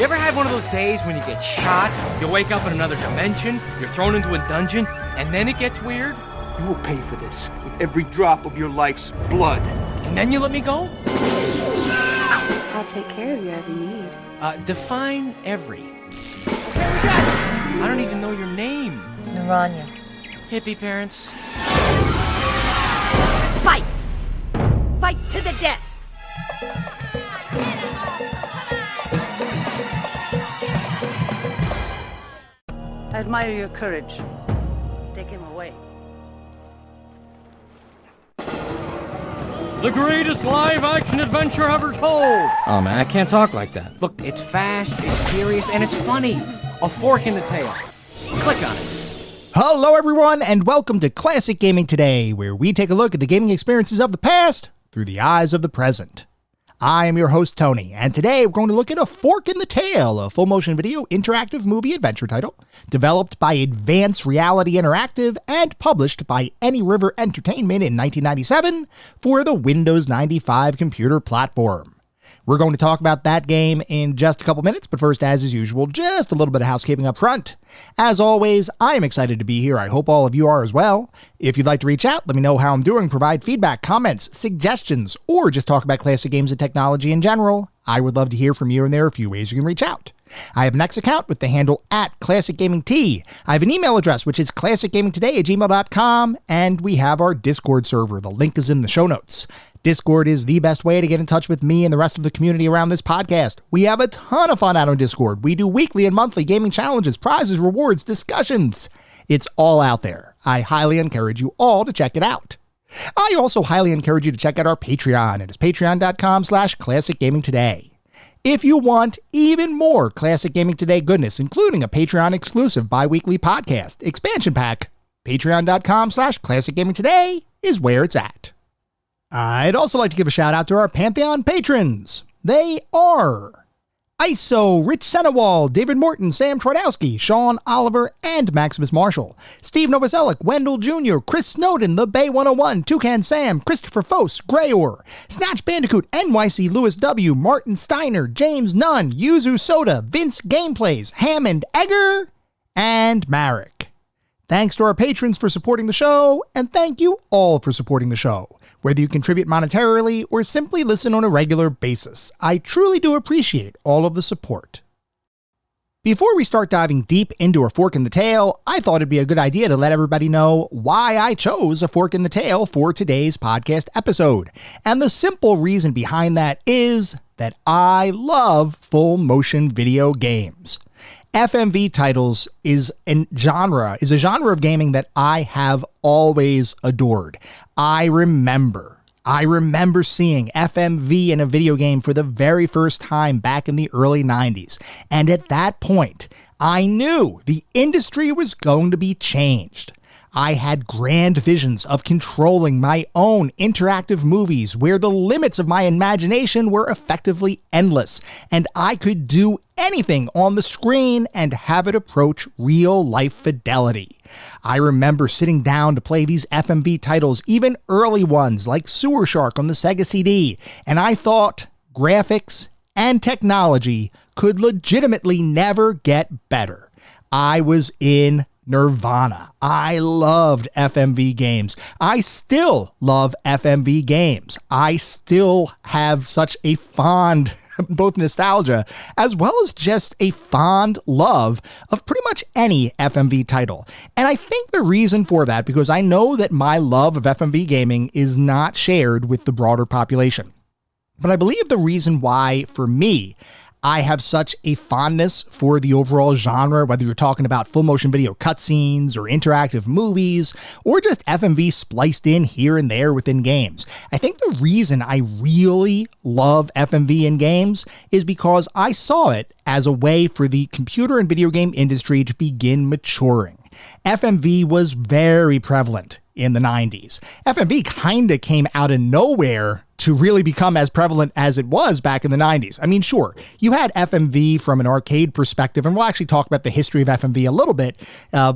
You ever had one of those days when you get shot, you wake up in another dimension, you're thrown into a dungeon, and then it gets weird? You will pay for this with every drop of your life's blood. And then you let me go? I'll take care of you every need. Define every. Okay, we got it. I don't even know your name. Naranya. Hippie parents. Fight! Fight to the death! I admire your courage. Take him away. The greatest live-action adventure ever told! Oh, man, I can't talk like that. Look, it's fast, it's furious, and it's funny. A fork in the tail. Click on it. Hello, everyone, and welcome to Classic Gaming Today, where we take a look at the gaming experiences of the past through the eyes of the present. I am your host, Tony, and today we're going to look at A Fork in the Tail, a full-motion video interactive movie adventure title developed by Advanced Reality Interactive and published by Any River Entertainment in 1997 for the Windows 95 computer platform. We're going to talk about that game in just a couple minutes, but first, as is usual, just a little bit of housekeeping up front. As always, I am excited to be here. I hope all of you are as well. If you'd like to reach out, let me know how I'm doing, provide feedback, comments, suggestions, or just talk about classic games and technology in general. I would love to hear from you, and there are a few ways you can reach out. I have an X account with the handle @ClassicGamingT. I have an email address, which is classicgamingtoday@gmail.com, and we have our Discord server. The link is in the show notes. Discord is the best way to get in touch with me and the rest of the community around this podcast. We have a ton of fun out on Discord. We do weekly and monthly gaming challenges, prizes, rewards, discussions. It's all out there. I highly encourage you all to check it out. I also highly encourage you to check out our Patreon. It is patreon.com/classicgamingtoday. If you want even more Classic Gaming Today goodness, including a Patreon exclusive bi-weekly podcast expansion pack, patreon.com/classicgamingtoday is where it's at. I'd also like to give a shout out to our Pantheon patrons. They are ISO, Rich Senewal, David Morton, Sam Twardowski, Sean Oliver, and Maximus Marshall, Steve Novoselic, Wendell Jr., Chris Snowden, The Bay 101, Toucan Sam, Christopher Fose, Grayor, Snatch Bandicoot, NYC Lewis W., Martin Steiner, James Nunn, Yuzu Soda, Vince Gameplays, Hammond Egger, and Marek. Thanks to our patrons for supporting the show, and thank you all for supporting the show. Whether you contribute monetarily or simply listen on a regular basis, I truly do appreciate all of the support. Before we start diving deep into A Fork in the Tail, I thought it'd be a good idea to let everybody know why I chose A Fork in the Tail for today's podcast episode. And the simple reason behind that is that I love full motion video games. FMV titles is a genre of gaming that I have always adored. I remember seeing FMV in a video game for the very first time back in the early 90s. And at that point, I knew the industry was going to be changed. I had grand visions of controlling my own interactive movies where the limits of my imagination were effectively endless, and I could do anything on the screen and have it approach real-life fidelity. I remember sitting down to play these FMV titles, even early ones like Sewer Shark on the Sega CD, and I thought graphics and technology could legitimately never get better. I was in Nirvana. I loved FMV games. I still love FMV games. I still have such a fond, both nostalgia, as well as just a fond love of pretty much any FMV title. And I think the reason for that, because I know that my love of FMV gaming is not shared with the broader population. But I believe the reason why, for me, I have such a fondness for the overall genre, whether you're talking about full motion video cutscenes or interactive movies, or just FMV spliced in here and there within games. I think the reason I really love FMV in games is because I saw it as a way for the computer and video game industry to begin maturing. FMV was very prevalent in the 90s. FMV kinda came out of nowhere to really become as prevalent as it was back in the 90s. I mean, sure, you had FMV from an arcade perspective, and we'll actually talk about the history of FMV a little bit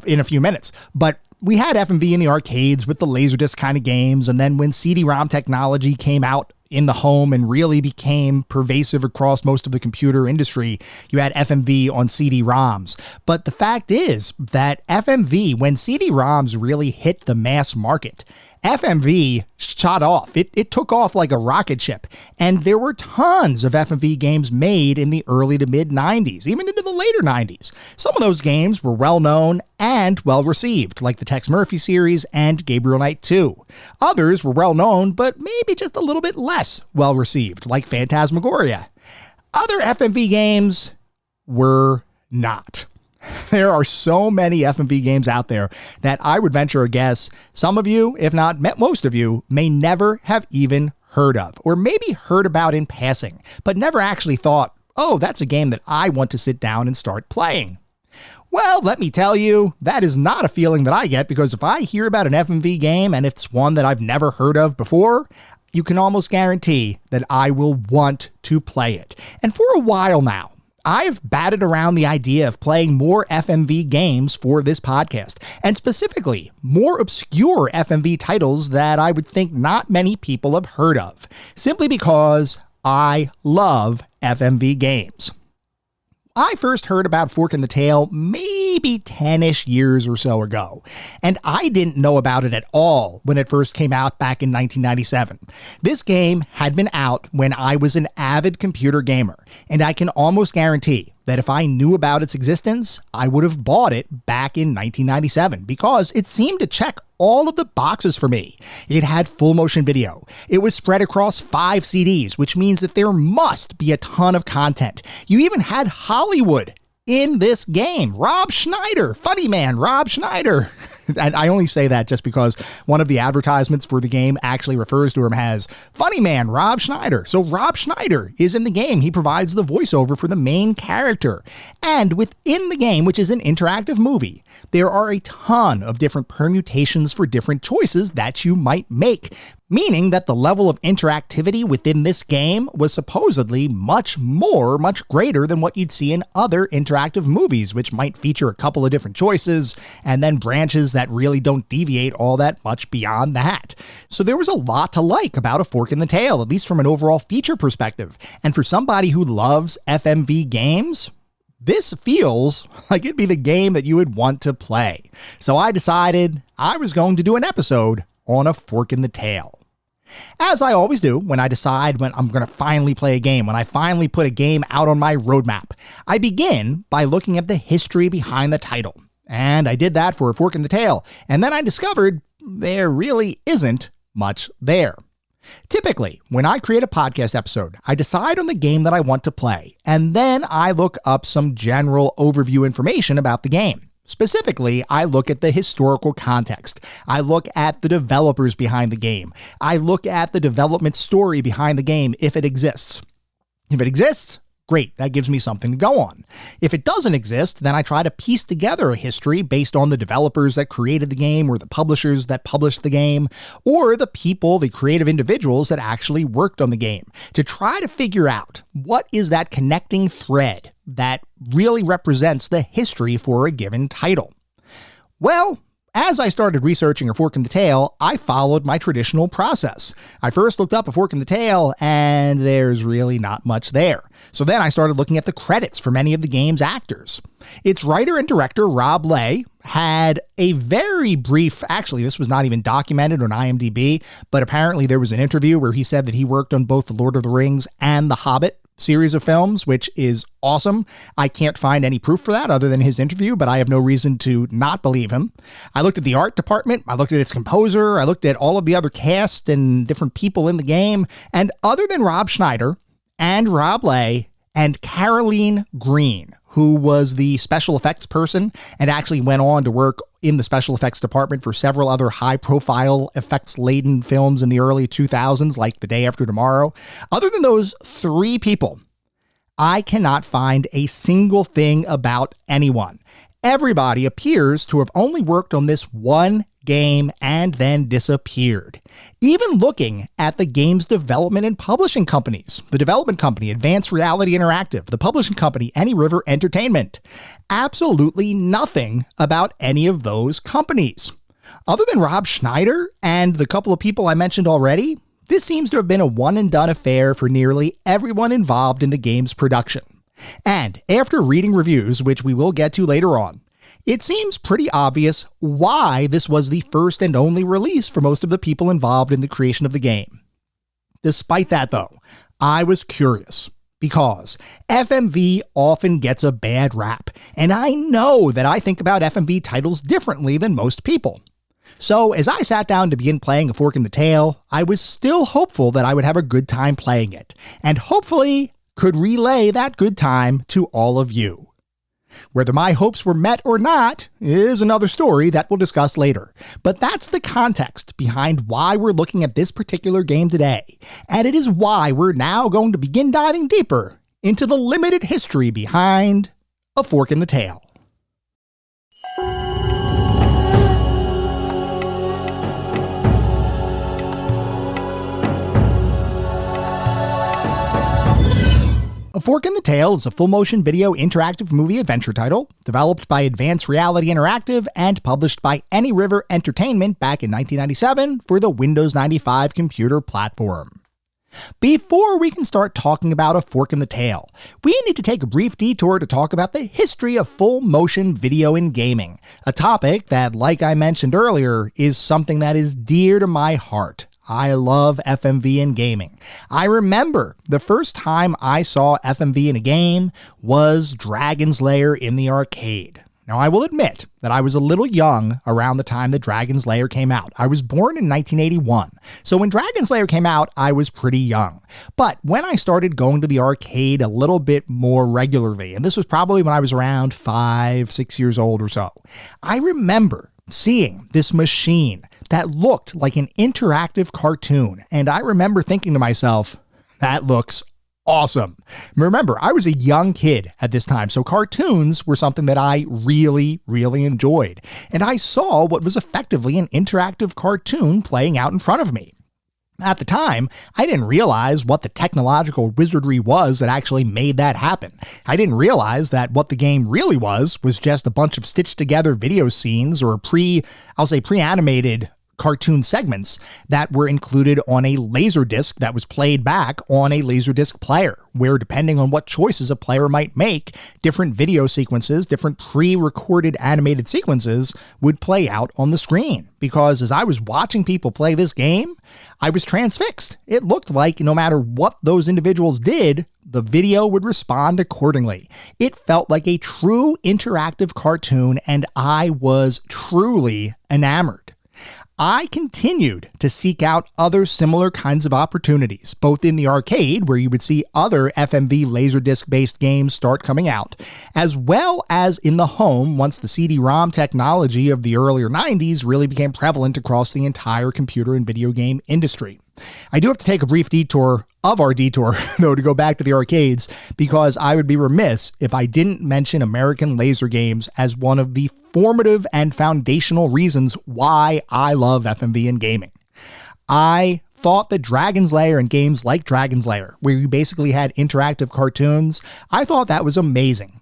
in a few minutes, but we had FMV in the arcades with the Laserdisc kind of games, and then when CD-ROM technology came out in the home and really became pervasive across most of the computer industry. You had FMV on CD-ROMs. But the fact is that FMV, when CD-ROMs really hit the mass market, FMV shot off. It took off like a rocket ship. And there were tons of FMV games made in the early to mid 90s, even into the later 90s. Some of those games were well known and well received, like the Tex Murphy series and Gabriel Knight 2. Others were well known, but maybe just a little bit less well received, like Phantasmagoria. Other FMV games were not. There are so many FMV games out there that I would venture a guess some of you, if not most of you, may never have even heard of, or maybe heard about in passing, but never actually thought, oh, that's a game that I want to sit down and start playing. Well, let me tell you, that is not a feeling that I get, because if I hear about an FMV game and it's one that I've never heard of before, you can almost guarantee that I will want to play it. And for a while now, I've batted around the idea of playing more FMV games for this podcast, and specifically more obscure FMV titles that I would think not many people have heard of, simply because I love FMV games. I first heard about Fork in the Tail maybe 10-ish years or so ago, and I didn't know about it at all when it first came out back in 1997. This game had been out when I was an avid computer gamer, and I can almost guarantee that if I knew about its existence, I would have bought it back in 1997 because it seemed to check all of the boxes for me. It had full motion video. It was spread across 5 CDs, which means that there must be a ton of content. You even had Hollywood in this game. Rob Schneider, funny man, Rob Schneider. And I only say that just because one of the advertisements for the game actually refers to him as funny man, Rob Schneider. So Rob Schneider is in the game. He provides the voiceover for the main character. And within the game, which is an interactive movie, there are a ton of different permutations for different choices that you might make, meaning that the level of interactivity within this game was supposedly much greater than what you'd see in other interactive movies, which might feature a couple of different choices and then branches that really don't deviate all that much beyond that. So there was a lot to like about A Fork in the Tail, at least from an overall feature perspective. And for somebody who loves FMV games, this feels like it'd be the game that you would want to play. So I decided I was going to do an episode on A Fork in the Tail. As I always do when I decide when I'm going to finally play a game, when I finally put a game out on my roadmap, I begin by looking at the history behind the title. And I did that for A Fork in the Tail, and then I discovered there really isn't much there. Typically, when I create a podcast episode, I decide on the game that I want to play, and then I look up some general overview information about the game. Specifically, I look at the historical context. I look at the developers behind the game. I look at the development story behind the game if it exists. If it exists, great, that gives me something to go on. If it doesn't exist, then I try to piece together a history based on the developers that created the game, or the publishers that published the game, or the people, the creative individuals that actually worked on the game, to try to figure out what is that connecting thread that really represents the history for a given title. Well, as I started researching A Fork in the Tail, I followed my traditional process. I first looked up A Fork in the Tail, and there's really not much there. So then I started looking at the credits for many of the game's actors. Its writer and director, Rob Lay, had a very brief, actually this was not even documented on IMDb, but apparently there was an interview where he said that he worked on both The Lord of the Rings and The Hobbit series of films, which is awesome. I can't find any proof for that other than his interview, but I have no reason to not believe him. I looked at the art department, I looked at its composer, I looked at all of the other cast and different people in the game, and other than Rob Schneider and Rob Lay and Caroline Green, who was the special effects person and actually went on to work in the special effects department for several other high-profile effects-laden films in the early 2000s, like The Day After Tomorrow. Other than those 3 people, I cannot find a single thing about anyone. Everybody appears to have only worked on this one game and then disappeared. Even looking at the game's development and publishing companies, the development company, Advanced Reality Interactive, the publishing company, Any River Entertainment, absolutely nothing about any of those companies. Other than Rob Schneider and the couple of people I mentioned already, this seems to have been a one-and-done affair for nearly everyone involved in the game's production. And after reading reviews, which we will get to later on, it seems pretty obvious why this was the first and only release for most of the people involved in the creation of the game. Despite that, though, I was curious because FMV often gets a bad rap, and I know that I think about FMV titles differently than most people. So as I sat down to begin playing A Fork in the Tail, I was still hopeful that I would have a good time playing it, and hopefully could relay that good time to all of you. Whether my hopes were met or not is another story that we'll discuss later, but that's the context behind why we're looking at this particular game today, and it is why we're now going to begin diving deeper into the limited history behind A Fork in the Tail. A Fork in the Tail is a full-motion video interactive movie adventure title developed by Advanced Reality Interactive and published by Any River Entertainment back in 1997 for the Windows 95 computer platform. Before we can start talking about A Fork in the Tail, we need to take a brief detour to talk about the history of full-motion video in gaming, a topic that, like I mentioned earlier, is something that is dear to my heart. I love FMV in gaming. I remember the first time I saw FMV in a game was Dragon's Lair in the arcade. Now, I will admit that I was a little young around the time that Dragon's Lair came out. I was born in 1981, so when Dragon's Lair came out, I was pretty young. But when I started going to the arcade a little bit more regularly, and this was probably when I was around 5, 6 years old or so, I remember seeing this machine that looked like an interactive cartoon, and I remember thinking to myself, that looks awesome. Remember, I was a young kid at this time, so cartoons were something that I really, really enjoyed, and I saw what was effectively an interactive cartoon playing out in front of me. At the time, I didn't realize what the technological wizardry was that actually made that happen. I didn't realize that what the game really was just a bunch of stitched together video scenes or pre-animated cartoon segments that were included on a Laserdisc that was played back on a Laserdisc player, where depending on what choices a player might make, different video sequences, different pre-recorded animated sequences would play out on the screen. Because as I was watching people play this game, I was transfixed. It looked like no matter what those individuals did, the video would respond accordingly. It felt like a true interactive cartoon, and I was truly enamored. I continued to seek out other similar kinds of opportunities, both in the arcade, where you would see other FMV Laserdisc-based games start coming out, as well as in the home once the CD-ROM technology of the earlier 90s really became prevalent across the entire computer and video game industry. I do have to take a brief detour, though, to go back to the arcades, because I would be remiss if I didn't mention American Laser Games as one of the formative and foundational reasons why I love FMV in gaming. I thought that Dragon's Lair and games like Dragon's Lair, where you basically had interactive cartoons, I thought that was amazing.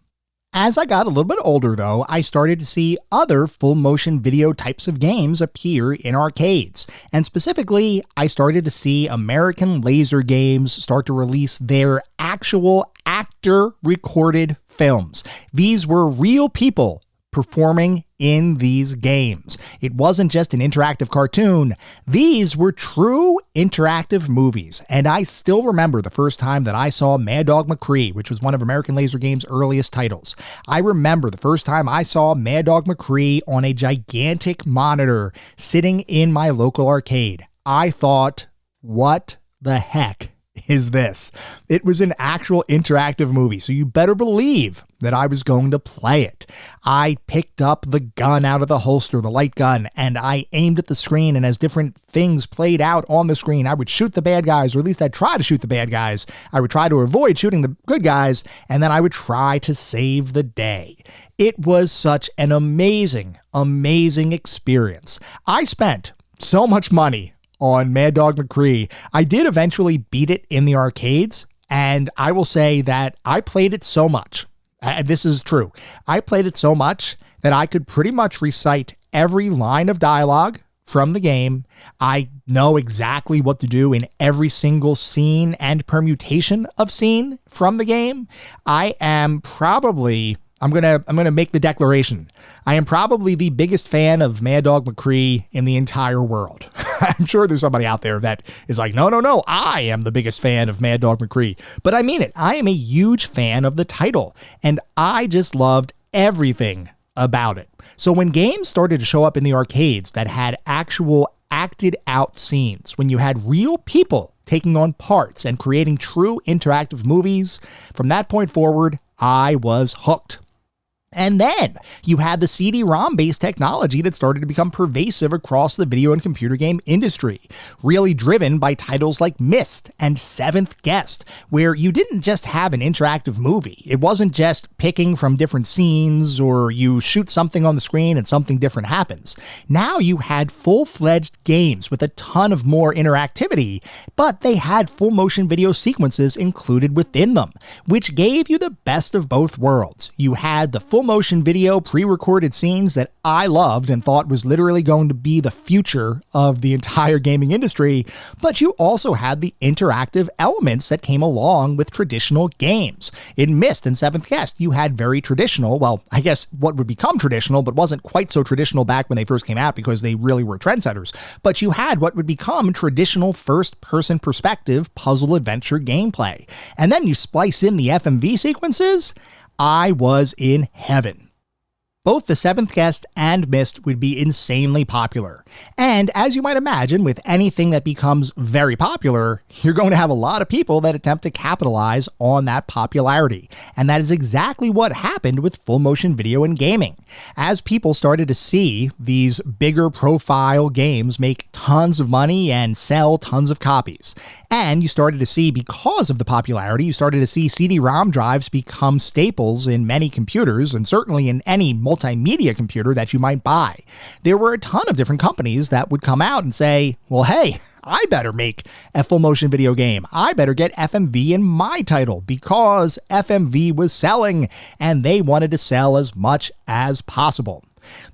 As I got a little bit older, though, I started to see other full-motion video types of games appear in arcades. And specifically, I started to see American Laser Games start to release their actual actor-recorded films. These were real people performing in these games. It wasn't just an interactive cartoon. These were true interactive movies. And I still remember the first time that I saw Mad Dog McCree, which was one of American Laser Games' earliest titles. I remember the first time I saw Mad Dog McCree on a gigantic monitor sitting in my local arcade. I thought, what the heck is this? It was an actual interactive movie, so you better believe that I was going to play it. I picked up the gun out of the holster, the light gun, and I aimed at the screen, and as different things played out on the screen, I would shoot the bad guys, or at least I'd try to shoot the bad guys. I would try to avoid shooting the good guys, and then I would try to save the day. It was such an amazing, amazing experience. I spent so much money on Mad Dog McCree. I did eventually beat it in the arcades, and I will say that I played it so much. This is true. I played it so much that I could pretty much recite every line of dialogue from the game. I know exactly what to do in every single scene and permutation of scene from the game. I am probably, I'm gonna make the declaration. I am probably the biggest fan of Mad Dog McCree in the entire world. I'm sure there's somebody out there that is like, no, I am the biggest fan of Mad Dog McCree. But I mean it. I am a huge fan of the title, and I just loved everything about it. So when games started to show up in the arcades that had actual acted out scenes, when you had real people taking on parts and creating true interactive movies, from that point forward, I was hooked. And then you had the CD-ROM based technology that started to become pervasive across the video and computer game industry, really driven by titles like Myst and Seventh Guest, where you didn't just have an interactive movie. It wasn't just picking from different scenes or you shoot something on the screen and something different happens. Now you had full-fledged games with a ton of more interactivity, but they had full motion video sequences included within them, which gave you the best of both worlds. You had the full motion video pre-recorded scenes that I loved and thought was literally going to be the future of the entire gaming industry, but you also had the interactive elements that came along with traditional games. In Myst and Seventh Guest, you had very traditional, well, I guess what would become traditional, but wasn't quite so traditional back when they first came out because they really were trendsetters, but you had what would become traditional first-person perspective puzzle adventure gameplay. And then you splice in the FMV sequences. I was in heaven. Both the Seventh Guest and Myst would be insanely popular. And as you might imagine, with anything that becomes very popular, you're going to have a lot of people that attempt to capitalize on that popularity. And that is exactly what happened with full motion video and gaming. As people started to see these bigger profile games make tons of money and sell tons of copies. And you started to see, because of the popularity, you started to see CD-ROM drives become staples in many computers, and certainly in any multimedia computer that you might buy. There were a ton of different companies that would come out and say, well, hey, I better make a full motion video game. I better get FMV in my title because FMV was selling and they wanted to sell as much as possible.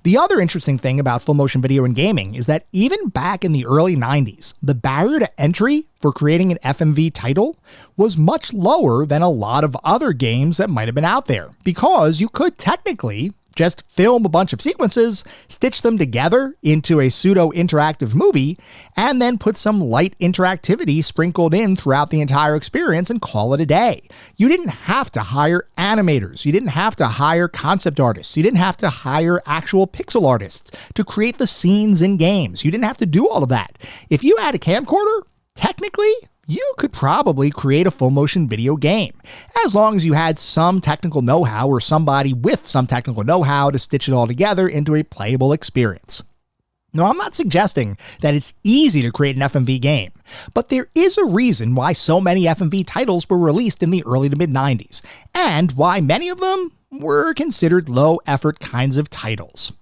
The other interesting thing about full motion video in gaming is that even back in the early 90s, the barrier to entry for creating an FMV title was much lower than a lot of other games that might have been out there, because you could technically just film a bunch of sequences, stitch them together into a pseudo-interactive movie, and then put some light interactivity sprinkled in throughout the entire experience and call it a day. You didn't have to hire animators. You didn't have to hire concept artists. You didn't have to hire actual pixel artists to create the scenes in games. You didn't have to do all of that. If you had a camcorder, technically, you could probably create a full motion video game, as long as you had some technical know-how or somebody with some technical know-how to stitch it all together into a playable experience. Now, I'm not suggesting that it's easy to create an FMV game, but there is a reason why so many FMV titles were released in the early to mid-90s, and why many of them were considered low-effort kinds of titles.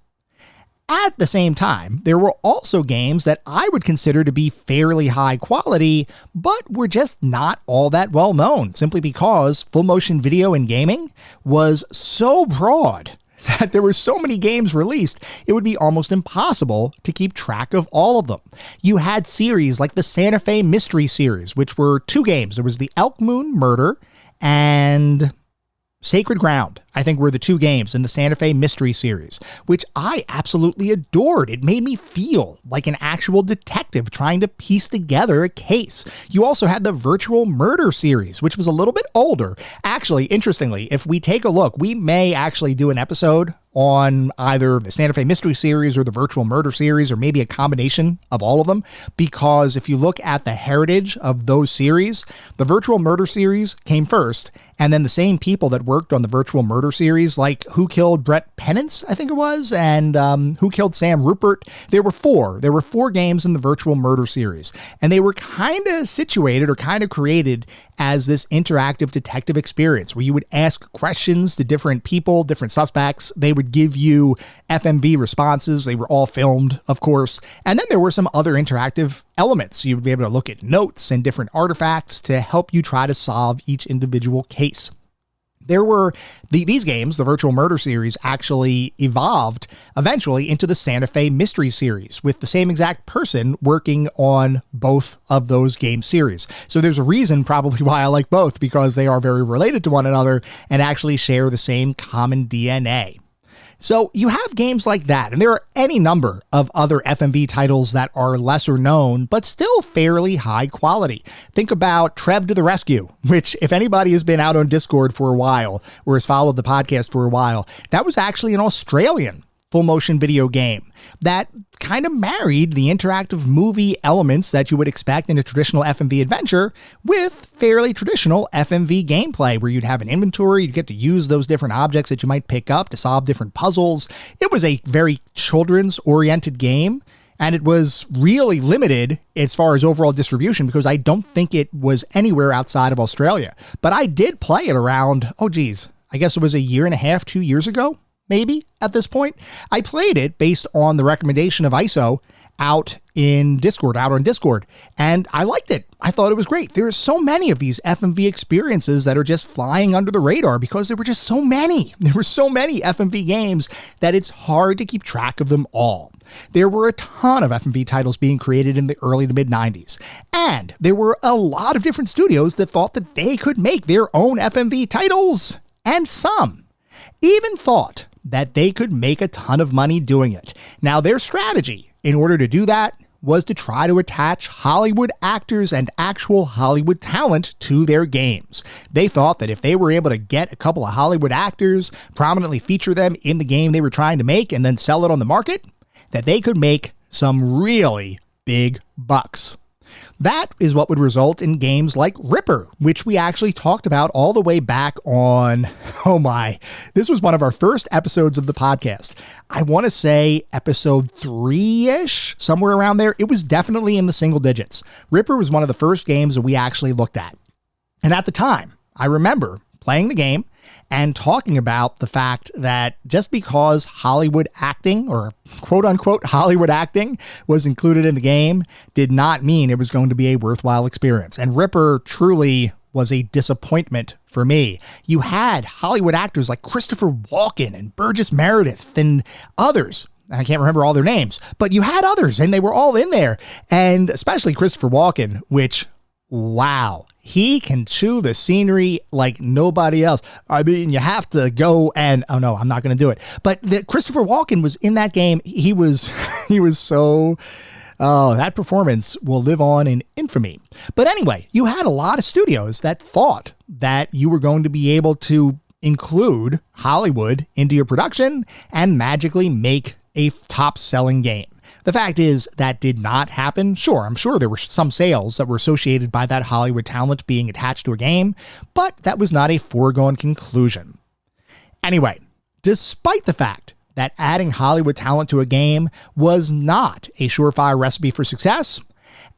At the same time, there were also games that I would consider to be fairly high quality, but were just not all that well known, simply because full motion video and gaming was so broad that there were so many games released, it would be almost impossible to keep track of all of them. You had series like the Santa Fe Mystery series, which were 2 games. There was the Elk Moon Murder and Sacred Ground, I think, were the 2 games in the Santa Fe Mystery series, which I absolutely adored. It made me feel like an actual detective trying to piece together a case. You also had the Virtual Murder series, which was a little bit older. Actually, interestingly, if we take a look, we may actually do an episode on either the Santa Fe Mystery series or the Virtual Murder series, or maybe a combination of all of them, because if you look at the heritage of those series, the Virtual Murder series came first, and then the same people that worked on the Virtual Murder series, like Who Killed Brett Penance, I think it was, and Who Killed Sam Rupert, there were 4 games in the Virtual Murder series, and they were kind of situated or kind of created as this interactive detective experience where you would ask questions to different people, different suspects. They would give you FMV responses. They were all filmed, of course. And then there were some other interactive elements. You would be able to look at notes and different artifacts to help you try to solve each individual case. These games, the Virtual Murder series, actually evolved eventually into the Santa Fe Mystery series with the same exact person working on both of those game series. So there's a reason probably why I like both, because they are very related to one another and actually share the same common DNA. So you have games like that, and there are any number of other FMV titles that are lesser known, but still fairly high quality. Think about Trev to the Rescue, which if anybody has been out on Discord for a while or has followed the podcast for a while, that was actually an Australian full motion video game that kind of married the interactive movie elements that you would expect in a traditional FMV adventure with fairly traditional FMV gameplay, where you'd have an inventory, you'd get to use those different objects that you might pick up to solve different puzzles. It was a very children's oriented game, and it was really limited as far as overall distribution because I don't think it was anywhere outside of Australia. But I did play it around, I guess it was a year and a half, 2 years ago. Maybe at this point. I played it based on the recommendation of ISO out on Discord, and I liked it. I thought it was great. There are so many of these FMV experiences that are just flying under the radar because there were just so many. There were so many FMV games that it's hard to keep track of them all. There were a ton of FMV titles being created in the early to mid 90s, and there were a lot of different studios that thought that they could make their own FMV titles, and some even thought that they could make a ton of money doing it. Now, their strategy in order to do that was to try to attach Hollywood actors and actual Hollywood talent to their games. They thought that if they were able to get a couple of Hollywood actors, prominently feature them in the game they were trying to make, and then sell it on the market, that they could make some really big bucks. That is what would result in games like Ripper, which we actually talked about all the way back on, this was one of our first episodes of the podcast. I want to say episode 3-ish, somewhere around there. It was definitely in the single digits. Ripper was one of the first games that we actually looked at. And at the time, I remember playing the game and talking about the fact that just because Hollywood acting, or quote unquote Hollywood acting, was included in the game did not mean it was going to be a worthwhile experience. And Ripper truly was a disappointment for me. You had Hollywood actors like Christopher Walken and Burgess Meredith and others. And I can't remember all their names, but you had others and they were all in there. And especially Christopher Walken, which, wow, he can chew the scenery like nobody else. I mean, you have to go and, I'm not going to do it. But Christopher Walken was in that game. He was so, that performance will live on in infamy. But anyway, you had a lot of studios that thought that you were going to be able to include Hollywood into your production and magically make a top-selling game. The fact is that did not happen. Sure, I'm sure there were some sales that were associated by that Hollywood talent being attached to a game, but that was not a foregone conclusion. Anyway, despite the fact that adding Hollywood talent to a game was not a surefire recipe for success,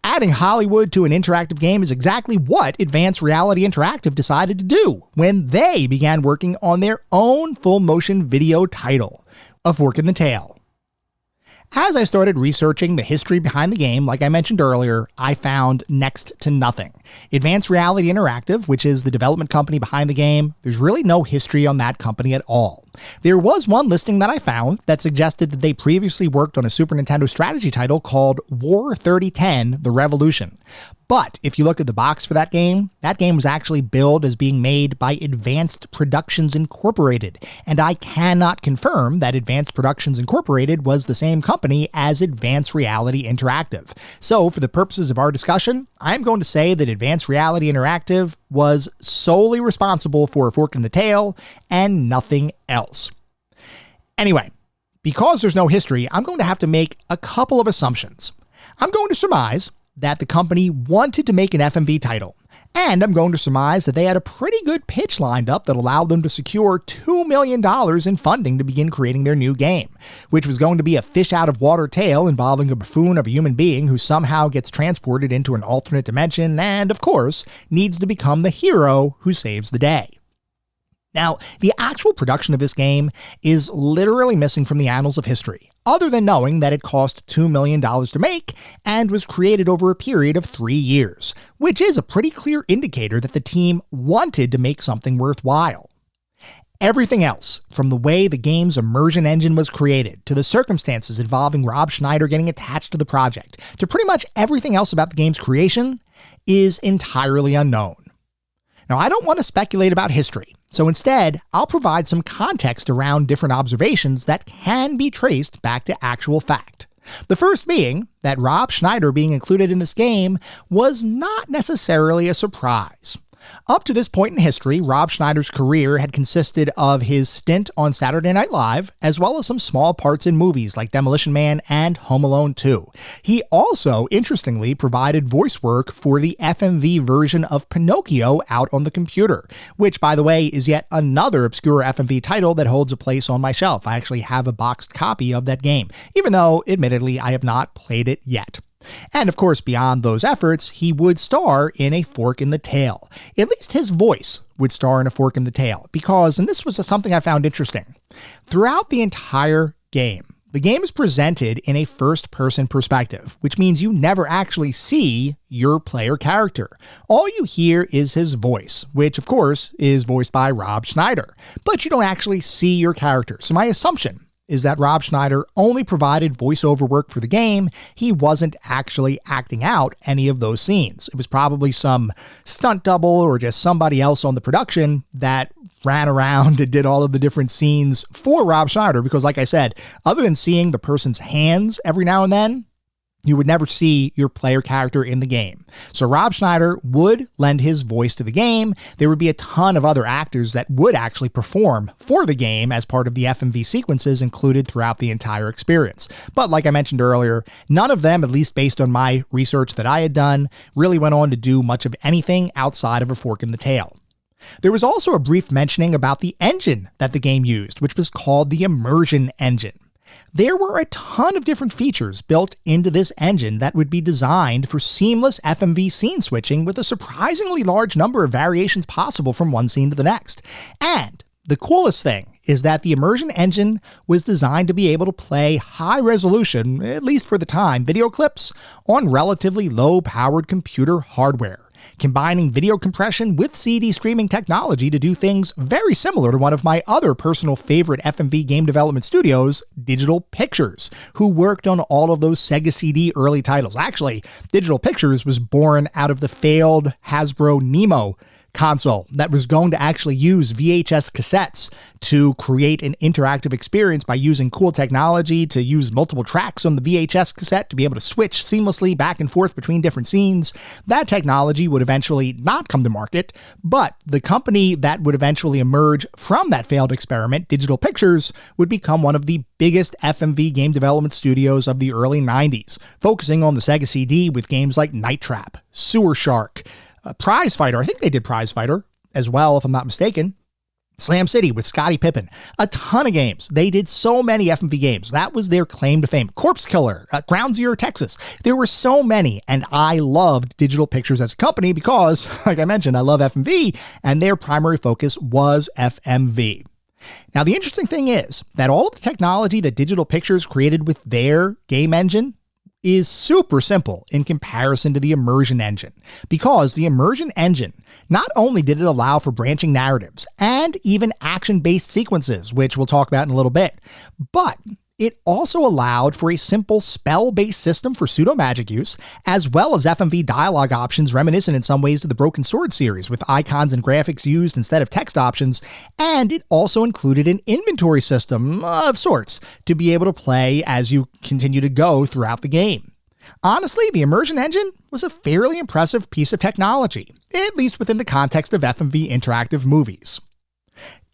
adding Hollywood to an interactive game is exactly what Advanced Reality Interactive decided to do when they began working on their own full-motion video title, A Fork in the Tail. As I started researching the history behind the game, like I mentioned earlier, I found next to nothing. Advanced Reality Interactive, which is the development company behind the game, there's really no history on that company at all. There was one listing that I found that suggested that they previously worked on a Super Nintendo strategy title called War 3010: The Revolution. But if you look at the box for that game was actually billed as being made by Advanced Productions Incorporated, and I cannot confirm that Advanced Productions Incorporated was the same company as Advanced Reality Interactive. So for the purposes of our discussion, I'm going to say that Advanced Reality Interactive was solely responsible for A Fork in the Tail and nothing else. Anyway, because there's no history, I'm going to have to make a couple of assumptions. I'm going to surmise that the company wanted to make an FMV title, and I'm going to surmise that they had a pretty good pitch lined up that allowed them to secure $2 million in funding to begin creating their new game, which was going to be a fish out of water tale involving a buffoon of a human being who somehow gets transported into an alternate dimension and, of course, needs to become the hero who saves the day. Now, the actual production of this game is literally missing from the annals of history, other than knowing that it cost $2 million to make and was created over a period of 3 years, which is a pretty clear indicator that the team wanted to make something worthwhile. Everything else, from the way the game's immersion engine was created, to the circumstances involving Rob Schneider getting attached to the project, to pretty much everything else about the game's creation, is entirely unknown. Now, I don't want to speculate about history, so instead, I'll provide some context around different observations that can be traced back to actual fact. The first being that Rob Schneider being included in this game was not necessarily a surprise. Up to this point in history, Rob Schneider's career had consisted of his stint on Saturday Night Live, as well as some small parts in movies like Demolition Man and Home Alone 2. He also, interestingly, provided voice work for the FMV version of Pinocchio out on the computer, which, by the way, is yet another obscure FMV title that holds a place on my shelf. I actually have a boxed copy of that game, even though, admittedly, I have not played it yet. And of course, beyond those efforts, he would star in A Fork in the Tail. At least his voice would star in A Fork in the Tail, because, and this was something I found interesting, throughout the entire game, the game is presented in a first-person perspective, which means you never actually see your player character. All you hear is his voice, which, of course, is voiced by Rob Schneider, but you don't actually see your character. So my assumption is that Rob Schneider only provided voiceover work for the game. He wasn't actually acting out any of those scenes. It was probably some stunt double or just somebody else on the production that ran around and did all of the different scenes for Rob Schneider, because like I said, other than seeing the person's hands every now and then, you would never see your player character in the game. So Rob Schneider would lend his voice to the game. There would be a ton of other actors that would actually perform for the game as part of the FMV sequences included throughout the entire experience. But like I mentioned earlier, none of them, at least based on my research that I had done, really went on to do much of anything outside of A Fork in the Tail. There was also a brief mentioning about the engine that the game used, which was called the Immersion Engine. There were a ton of different features built into this engine that would be designed for seamless FMV scene switching with a surprisingly large number of variations possible from one scene to the next. And the coolest thing is that the Immersion Engine was designed to be able to play high resolution, at least for the time, video clips on relatively low-powered computer hardware, combining video compression with CD streaming technology to do things very similar to one of my other personal favorite FMV game development studios, Digital Pictures, who worked on all of those Sega CD early titles. Actually, Digital Pictures was born out of the failed Hasbro Nemo console that was going to actually use VHS cassettes to create an interactive experience by using cool technology to use multiple tracks on the VHS cassette to be able to switch seamlessly back and forth between different scenes. That technology would eventually not come to market, but the company that would eventually emerge from that failed experiment, Digital Pictures, would become one of the biggest FMV game development studios of the early 90s, focusing on the Sega CD with games like Night Trap, Sewer Shark, Prize Fighter. I think they did Prize Fighter as well, if I'm not mistaken. Slam City with Scottie Pippen. A ton of games. They did so many FMV games. That was their claim to fame. Corpse Killer, Ground Zero, Texas. There were so many, and I loved Digital Pictures as a company because, like I mentioned, I love FMV, and their primary focus was FMV. Now, the interesting thing is that all of the technology that Digital Pictures created with their game engine is super simple in comparison to the Immersion Engine, because the Immersion Engine, not only did it allow for branching narratives and even action-based sequences, which we'll talk about in a little bit, but it also allowed for a simple spell-based system for pseudo-magic use, as well as FMV dialogue options reminiscent in some ways to the Broken Sword series, with icons and graphics used instead of text options, and it also included an inventory system of sorts to be able to play as you continue to go throughout the game. Honestly, the Immersion Engine was a fairly impressive piece of technology, at least within the context of FMV interactive movies.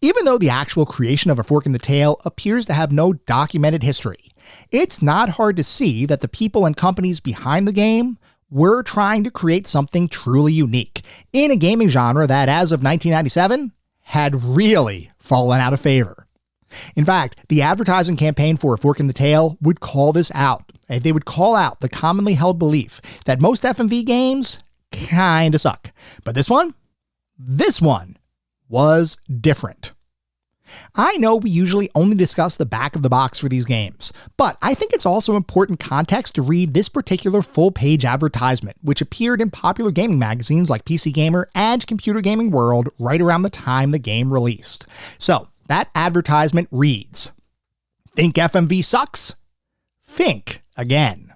Even though the actual creation of A Fork in the Tail appears to have no documented history, it's not hard to see that the people and companies behind the game were trying to create something truly unique in a gaming genre that, as of 1997, had really fallen out of favor. In fact, the advertising campaign for A Fork in the Tail would call this out. They would call out the commonly held belief that most FMV games kinda suck. But this one was different. I know we usually only discuss the back of the box for these games, but I think it's also important context to read this particular full-page advertisement, which appeared in popular gaming magazines like PC Gamer and Computer Gaming World right around the time the game released. So, That advertisement reads, "Think FMV sucks? Think again.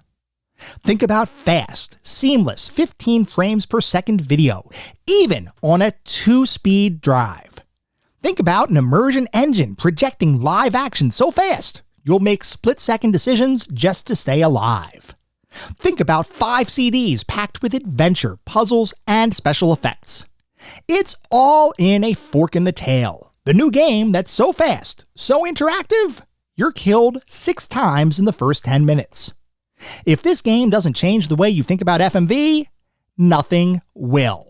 Think about fast, seamless 15 frames per second video, even on a 2-speed drive. Think about an immersion engine projecting live action so fast, you'll make split-second decisions just to stay alive. Think about 5 CDs packed with adventure, puzzles, and special effects. It's all in A Fork in the Tail, the new game that's so fast, so interactive, you're killed 6 times in the first 10 minutes. If this game doesn't change the way you think about FMV, nothing will."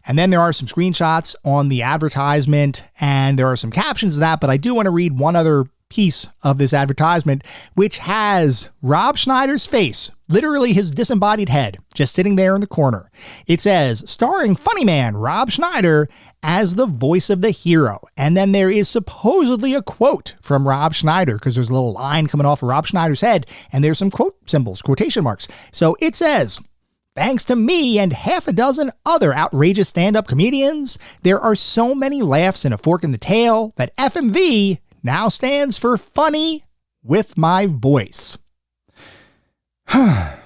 And then there are some screenshots on the advertisement, and there are some captions of that, but I do want to read one other piece of this advertisement, which has Rob Schneider's face, literally his disembodied head, just sitting there in the corner. It says, "Starring funny man Rob Schneider as the voice of the hero." And then there is supposedly a quote from Rob Schneider, because there's a little line coming off of Rob Schneider's head, and there's some quote symbols, quotation marks. So it says, "Thanks to me and half a dozen other outrageous stand-up comedians, there are so many laughs in A Fork in the Tail that FMV now stands for funny with my voice." I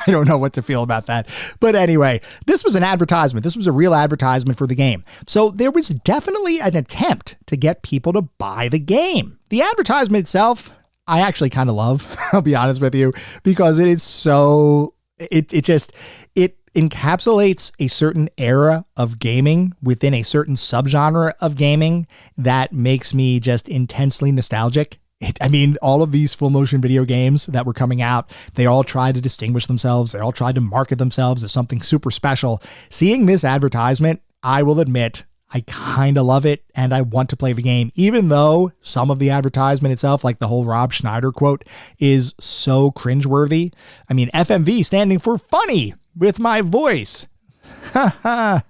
don't know what to feel about that. But anyway, this was an advertisement. This was a real advertisement for the game. So there was definitely an attempt to get people to buy the game. The advertisement itself, I actually kind of love, I'll be honest with you, because it is so, it encapsulates a certain era of gaming within a certain subgenre of gaming that makes me just intensely nostalgic. All of these full motion video games that were coming out, they all tried to distinguish themselves. They all tried to market themselves as something super special. Seeing this advertisement, I will admit, I kind of love it and I want to play the game, even though some of the advertisement itself, like the whole Rob Schneider quote, is so cringeworthy. FMV standing for funny with my voice. Yeah,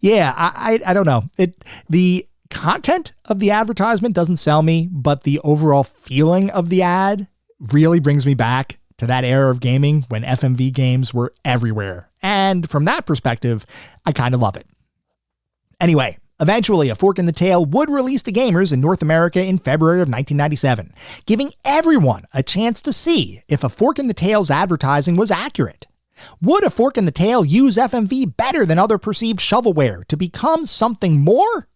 I don't know. The content of the advertisement doesn't sell me, but the overall feeling of the ad really brings me back to that era of gaming when FMV games were everywhere. And from that perspective, I kind of love it. Anyway, eventually A Fork in the Tail would release to gamers in North America in February of 1997, giving everyone a chance to see if A Fork in the Tail's advertising was accurate. Would A Fork in the Tail use FMV better than other perceived shovelware to become something more?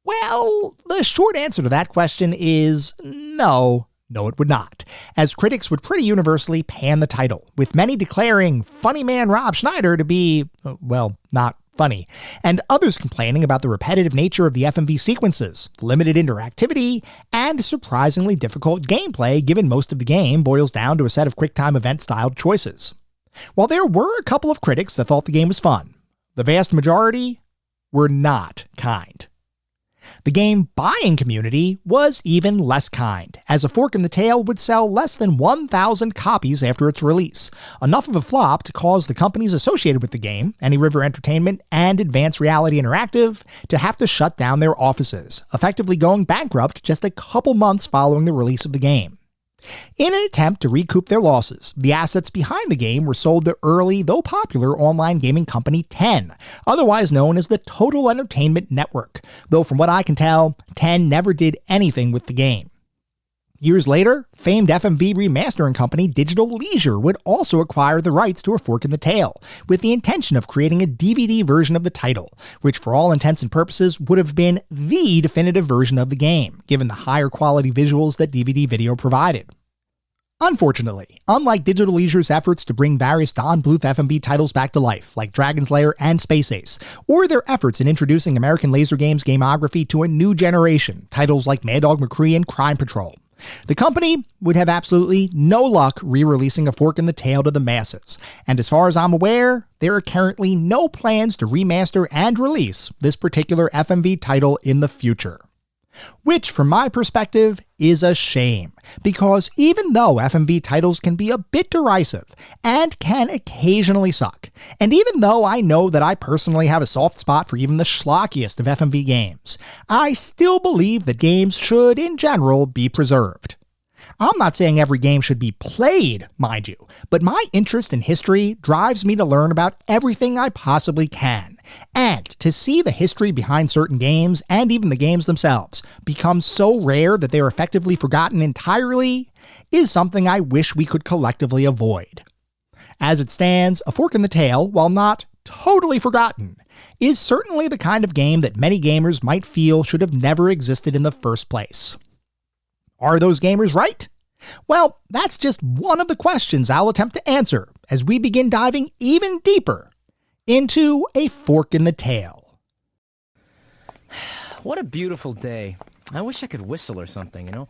Well, the short answer to that question is no. No, it would not, as critics would pretty universally pan the title, with many declaring funny man Rob Schneider to be, not funny, and others complaining about the repetitive nature of the FMV sequences, limited interactivity, and surprisingly difficult gameplay given most of the game boils down to a set of QuickTime event-styled choices. While there were a couple of critics that thought the game was fun, the vast majority were not kind. The game buying community was even less kind, as A Fork in the Tail would sell less than 1,000 copies after its release, enough of a flop to cause the companies associated with the game, Any River Entertainment and Advanced Reality Interactive, to have to shut down their offices, effectively going bankrupt just a couple months following the release of the game. In an attempt to recoup their losses, the assets behind the game were sold to early, though popular, online gaming company 10, otherwise known as the Total Entertainment Network, though from what I can tell, 10 never did anything with the game. Years later, famed FMV remastering company Digital Leisure would also acquire the rights to A Fork in the Tail, with the intention of creating a DVD version of the title, which for all intents and purposes would have been the definitive version of the game, given the higher quality visuals that DVD video provided. Unfortunately, unlike Digital Leisure's efforts to bring various Don Bluth FMV titles back to life, like Dragon's Lair and Space Ace, or their efforts in introducing American Laser Games gameography to a new generation, titles like Mad Dog McCree and Crime Patrol, the company would have absolutely no luck re-releasing A Fork in the Tail to the masses, and as far as I'm aware, there are currently no plans to remaster and release this particular FMV title in the future. Which, from my perspective, is a shame, because even though FMV titles can be a bit derisive and can occasionally suck, and even though I know that I personally have a soft spot for even the schlockiest of FMV games, I still believe that games should, in general, be preserved. I'm not saying every game should be played, mind you, but my interest in history drives me to learn about everything I possibly can, And to see the history behind certain games, and even the games themselves, become so rare that they are effectively forgotten entirely, is something I wish we could collectively avoid. As it stands, A Fork in the Tail, while not totally forgotten, is certainly the kind of game that many gamers might feel should have never existed in the first place. Are those gamers right? Well, that's just one of the questions I'll attempt to answer as we begin diving even deeper into A Fork in the Tail. What a beautiful day. I wish I could whistle or something, you know?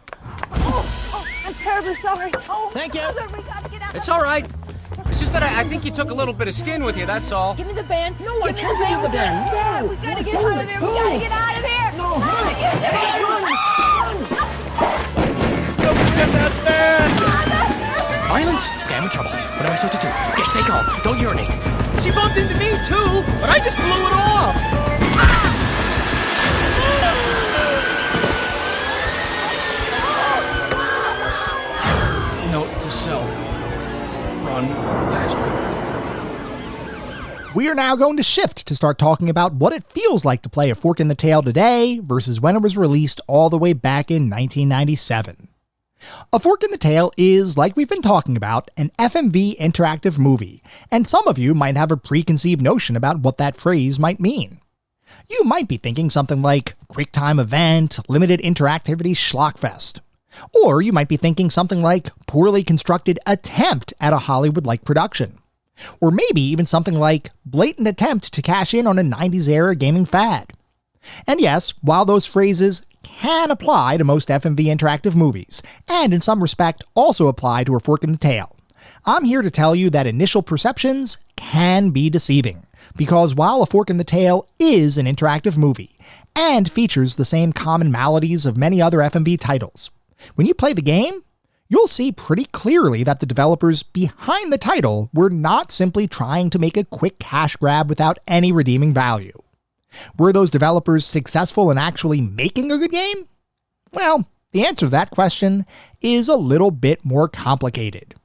Oh, I'm terribly sorry. Oh, Thank you. brother, we gotta get out. It's all right. It's just that I think you took a little bit of skin with you, that's all. Give me the band. No, I can't give you the band. No. We gotta get out of here. We gotta get out of here. No, Get that band! Violence? Okay, I'm in trouble. What am I supposed to do? Okay, stay calm. Don't urinate. She bumped into me, too, but I just blew it off. Note to self. Run faster. We are now going to shift to start talking about what it feels like to play A Fork in the Tail today versus when it was released all the way back in 1997. A Fork in the Tail is, like we've been talking about, an FMV interactive movie, and some of you might have a preconceived notion about what that phrase might mean. You might be thinking something like QuickTime Event, Limited Interactivity Schlockfest. Or you might be thinking something like poorly constructed attempt at a Hollywood-like production. Or maybe even something like blatant attempt to cash in on a 90s era gaming fad. And yes, while those phrases can apply to most FMV interactive movies, and in some respect also apply to A Fork in the Tail, I'm here to tell you that initial perceptions can be deceiving, because while A Fork in the Tail is an interactive movie, and features the same common maladies of many other FMV titles, when you play the game, you'll see pretty clearly that the developers behind the title were not simply trying to make a quick cash grab without any redeeming value. Were those developers successful in actually making a good game? Well, the answer to that question is a little bit more complicated.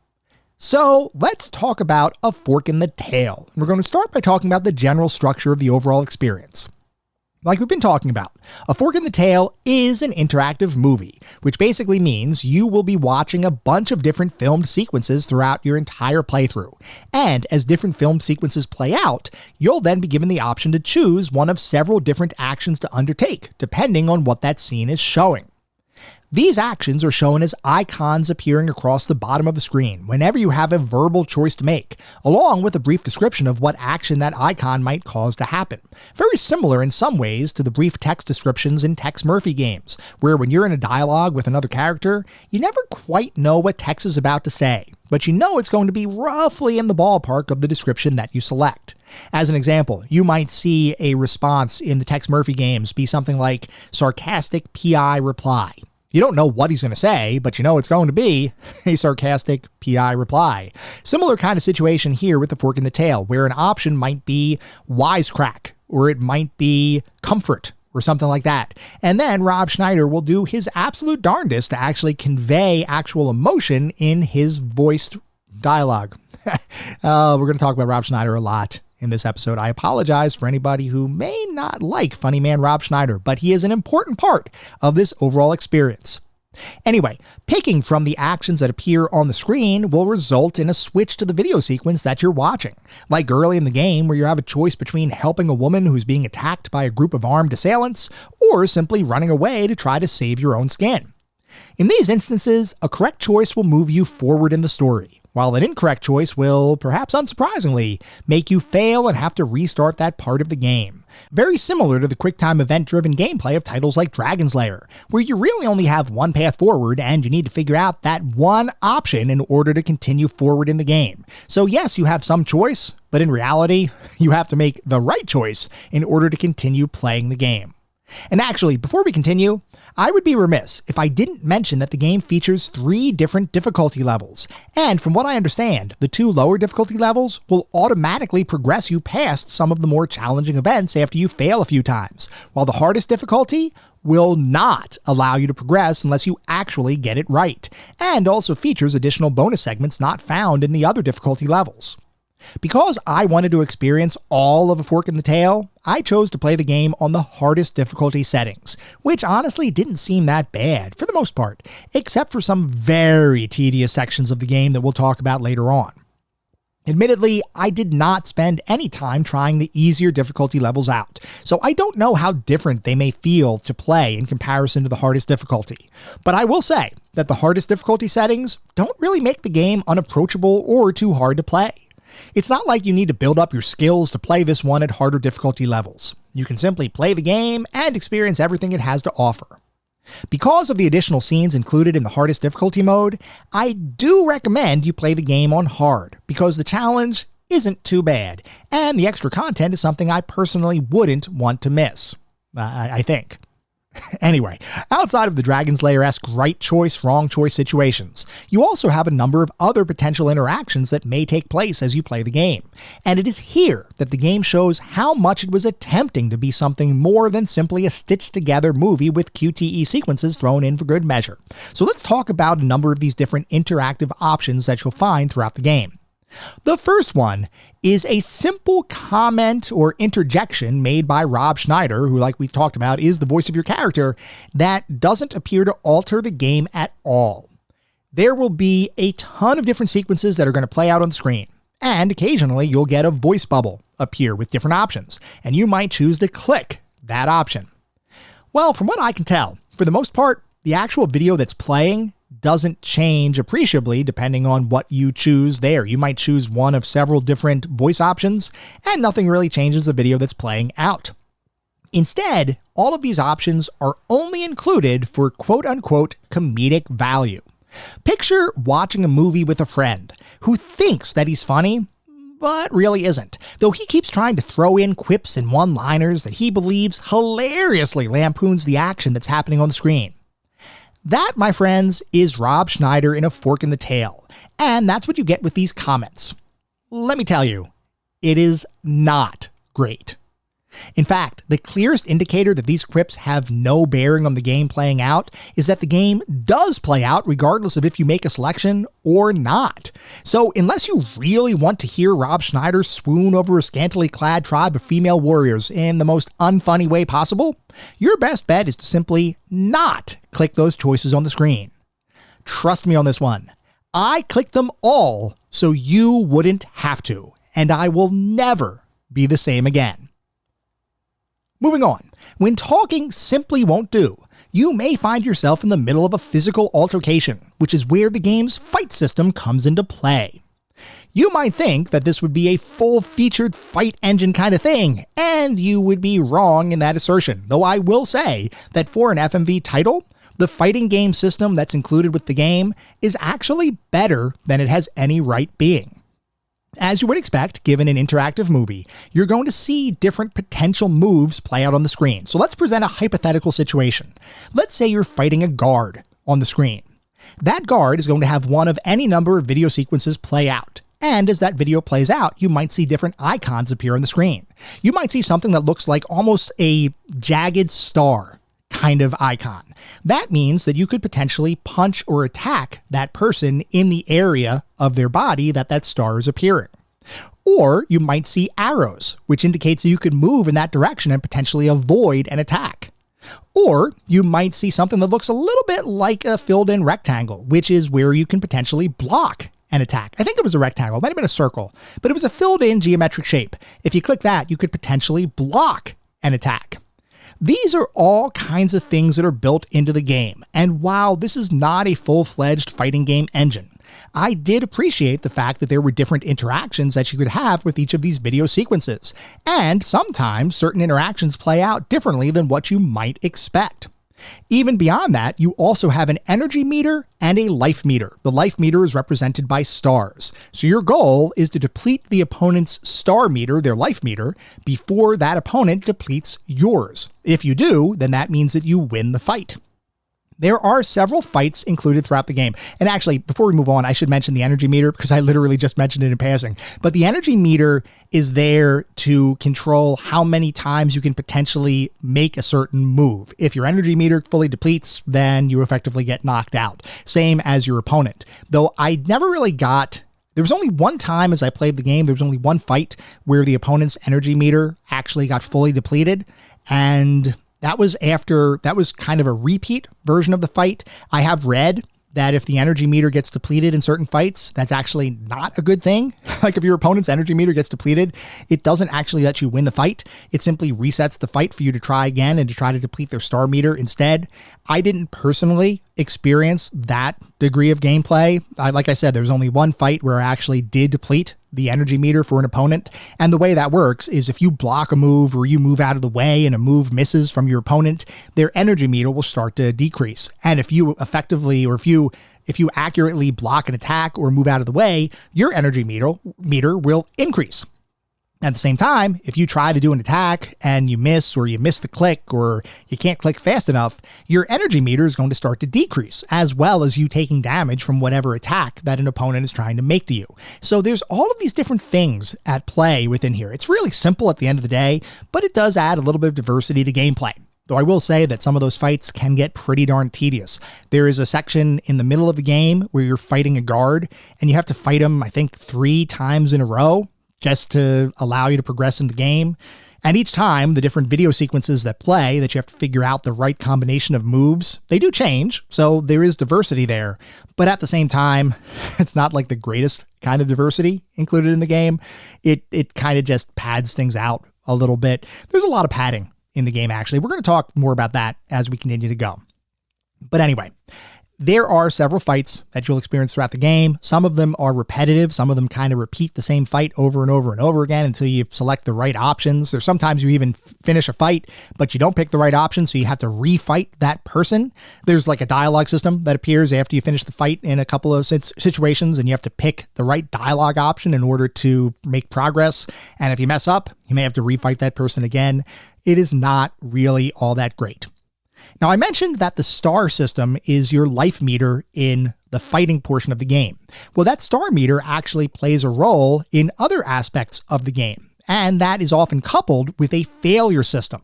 So let's talk about A Fork in the Tail. We're going to start by talking about the general structure of the overall experience. Like we've been talking about, A Fork in the Tail is an interactive movie, which basically means you will be watching a bunch of different filmed sequences throughout your entire playthrough. And as different filmed sequences play out, you'll then be given the option to choose one of several different actions to undertake, depending on what that scene is showing. These actions are shown as icons appearing across the bottom of the screen whenever you have a verbal choice to make, along with a brief description of what action that icon might cause to happen. Very similar in some ways to the brief text descriptions in Tex Murphy games, where when you're in a dialogue with another character, you never quite know what Tex is about to say, but you know it's going to be roughly in the ballpark of the description that you select. As an example, you might see a response in the Tex Murphy games be something like sarcastic PI reply. You don't know what he's going to say, but you know it's going to be a sarcastic PI reply. Similar kind of situation here with A Fork in the Tail, where an option might be wisecrack, or it might be comfort, or something like that. And then Rob Schneider will do his absolute darndest to actually convey actual emotion in his voiced dialogue. We're going to talk about Rob Schneider a lot in this episode. I apologize for anybody who may not like funny man Rob Schneider, but he is an important part of this overall experience. Anyway, picking from the actions that appear on the screen will result in a switch to the video sequence that you're watching, like early in the game where you have a choice between helping a woman who's being attacked by a group of armed assailants, or simply running away to try to save your own skin. In these instances, a correct choice will move you forward in the story, while an incorrect choice will, perhaps unsurprisingly, make you fail and have to restart that part of the game. Very similar to the QuickTime event-driven gameplay of titles like Dragon's Lair, where you really only have one path forward and you need to figure out that one option in order to continue forward in the game. So yes, you have some choice, but in reality, you have to make the right choice in order to continue playing the game. And actually, before we continue, I would be remiss if I didn't mention that the game features 3 different difficulty levels, and from what I understand, the 2 lower difficulty levels will automatically progress you past some of the more challenging events after you fail a few times, while the hardest difficulty will not allow you to progress unless you actually get it right, and also features additional bonus segments not found in the other difficulty levels. Because I wanted to experience all of A Fork in the Tail, I chose to play the game on the hardest difficulty settings, which honestly didn't seem that bad for the most part, except for some very tedious sections of the game that we'll talk about later on. Admittedly, I did not spend any time trying the easier difficulty levels out, so I don't know how different they may feel to play in comparison to the hardest difficulty. But I will say that the hardest difficulty settings don't really make the game unapproachable or too hard to play. It's not like you need to build up your skills to play this one at harder difficulty levels. You can simply play the game and experience everything it has to offer. Because of the additional scenes included in the hardest difficulty mode, I do recommend you play the game on hard, because the challenge isn't too bad, and the extra content is something I personally wouldn't want to miss. I think. Anyway, outside of the Dragon's Lair-esque right choice, wrong choice situations, you also have a number of other potential interactions that may take place as you play the game. And it is here that the game shows how much it was attempting to be something more than simply a stitched-together movie with QTE sequences thrown in for good measure. So let's talk about a number of these different interactive options that you'll find throughout the game. The first one is a simple comment or interjection made by Rob Schneider, who, like we've talked about, is the voice of your character, that doesn't appear to alter the game at all. There will be a ton of different sequences that are going to play out on the screen, and occasionally you'll get a voice bubble appear with different options, and you might choose to click that option. Well, from what I can tell, for the most part, the actual video that's playing doesn't change appreciably depending on what you choose there. You might choose one of several different voice options, and nothing really changes the video that's playing out. Instead, all of these options are only included for quote-unquote comedic value. Picture watching a movie with a friend who thinks that he's funny, but really isn't, though he keeps trying to throw in quips and one-liners that he believes hilariously lampoons the action that's happening on the screen. That, my friends, is Rob Schneider in A Fork in the Tail, and that's what you get with these comments. Let me tell you, it is not great. In fact, the clearest indicator that these quips have no bearing on the game playing out is that the game does play out regardless of if you make a selection or not. So unless you really want to hear Rob Schneider swoon over a scantily clad tribe of female warriors in the most unfunny way possible, your best bet is to simply not click those choices on the screen. Trust me on this one. I clicked them all so you wouldn't have to, and I will never be the same again. Moving on, when talking simply won't do, you may find yourself in the middle of a physical altercation, which is where the game's fight system comes into play. You might think that this would be a full-featured fight engine kind of thing, and you would be wrong in that assertion, though I will say that for an FMV title, the fighting game system that's included with the game is actually better than it has any right being. As you would expect, given an interactive movie, you're going to see different potential moves play out on the screen. So let's present a hypothetical situation. Let's say you're fighting a guard on the screen. That guard is going to have one of any number of video sequences play out. And as that video plays out, you might see different icons appear on the screen. You might see something that looks like almost a jagged star kind of icon. That means that you could potentially punch or attack that person in the area of their body that star is appearing. Or you might see arrows, which indicates that you could move in that direction and potentially avoid an attack. Or you might see something that looks a little bit like a filled-in rectangle, which is where you can potentially block an attack. I think it was a rectangle, it might have been a circle, but it was a filled-in geometric shape. If you click that, you could potentially block an attack. These are all kinds of things that are built into the game, and while this is not a full-fledged fighting game engine, I did appreciate the fact that there were different interactions that you could have with each of these video sequences, and sometimes certain interactions play out differently than what you might expect. Even beyond that, you also have an energy meter and a life meter. The life meter is represented by stars. So your goal is to deplete the opponent's star meter, their life meter, before that opponent depletes yours. If you do, then that means that you win the fight. There are several fights included throughout the game. And actually, before we move on, I should mention the energy meter because I literally just mentioned it in passing. But the energy meter is there to control how many times you can potentially make a certain move. If your energy meter fully depletes, then you effectively get knocked out. Same as your opponent. Though I never really got There was only one time as I played the game, there was only one fight where the opponent's energy meter actually got fully depleted. And that was kind of a repeat version of the fight. I have read that if the energy meter gets depleted in certain fights, that's actually not a good thing. Like if your opponent's energy meter gets depleted, it doesn't actually let you win the fight. It simply resets the fight for you to try again and to try to deplete their star meter instead. I didn't personally experience that degree of gameplay. Like I said, there was only one fight where I actually did deplete the energy meter for an opponent. And the way that works is if you block a move or you move out of the way and a move misses from your opponent, their energy meter will start to decrease. And if you effectively, or if you accurately block an attack or move out of the way, your energy meter will increase. At the same time, if you try to do an attack and you miss, or you miss the click, or you can't click fast enough, your energy meter is going to start to decrease, as well as you taking damage from whatever attack that an opponent is trying to make to you. So there's all of these different things at play within here. It's really simple at the end of the day, but it does add a little bit of diversity to gameplay. Though I will say that some of those fights can get pretty darn tedious. There is a section in the middle of the game where you're fighting a guard, and you have to fight him, I think, 3 times in a row, just to allow you to progress in the game. And each time, the different video sequences that play that you have to figure out the right combination of moves, they do change, so there is diversity there. But at the same time, it's not like the greatest kind of diversity included in the game. It kind of just pads things out a little bit. There's a lot of padding in the game, actually. We're going to talk more about that as we continue to go. But anyway, there are several fights that you'll experience throughout the game. Some of them are repetitive. Some of them kind of repeat the same fight over and over and over again until you select the right options. Or sometimes you even finish a fight, but you don't pick the right option, so you have to refight that person. There's like a dialogue system that appears after you finish the fight in a couple of situations, and you have to pick the right dialogue option in order to make progress. And if you mess up, you may have to refight that person again. It is not really all that great. Now, I mentioned that the star system is your life meter in the fighting portion of the game. Well, that star meter actually plays a role in other aspects of the game, and that is often coupled with a failure system.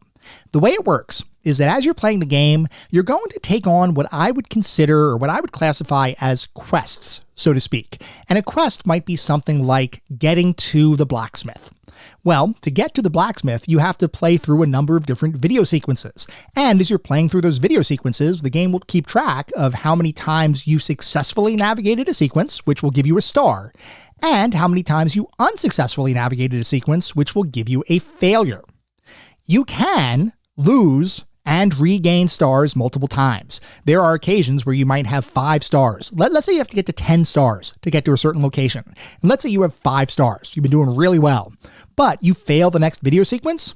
The way it works is that as you're playing the game, you're going to take on what I would consider, or what I would classify as quests, so to speak. And a quest might be something like getting to the blacksmith. Well, to get to the blacksmith, you have to play through a number of different video sequences. And as you're playing through those video sequences, the game will keep track of how many times you successfully navigated a sequence, which will give you a star, and how many times you unsuccessfully navigated a sequence, which will give you a failure. You can lose and regain stars multiple times. There are occasions where you might have 5 stars. Let's say you have to get to 10 stars to get to a certain location. And let's say you have 5 stars. You've been doing really well, but you fail the next video sequence.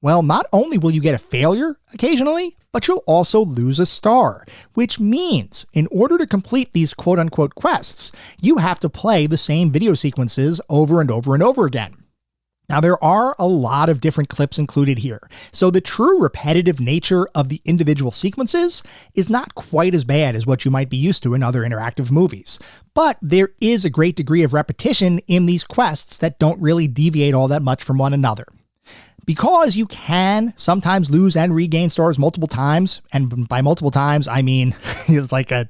Well, not only will you get a failure occasionally, but you'll also lose a star, which means in order to complete these quote unquote quests, you have to play the same video sequences over and over and over again. Now, there are a lot of different clips included here, so the true repetitive nature of the individual sequences is not quite as bad as what you might be used to in other interactive movies. But there is a great degree of repetition in these quests that don't really deviate all that much from one another. Because you can sometimes lose and regain stars multiple times, and by multiple times, I mean it's like a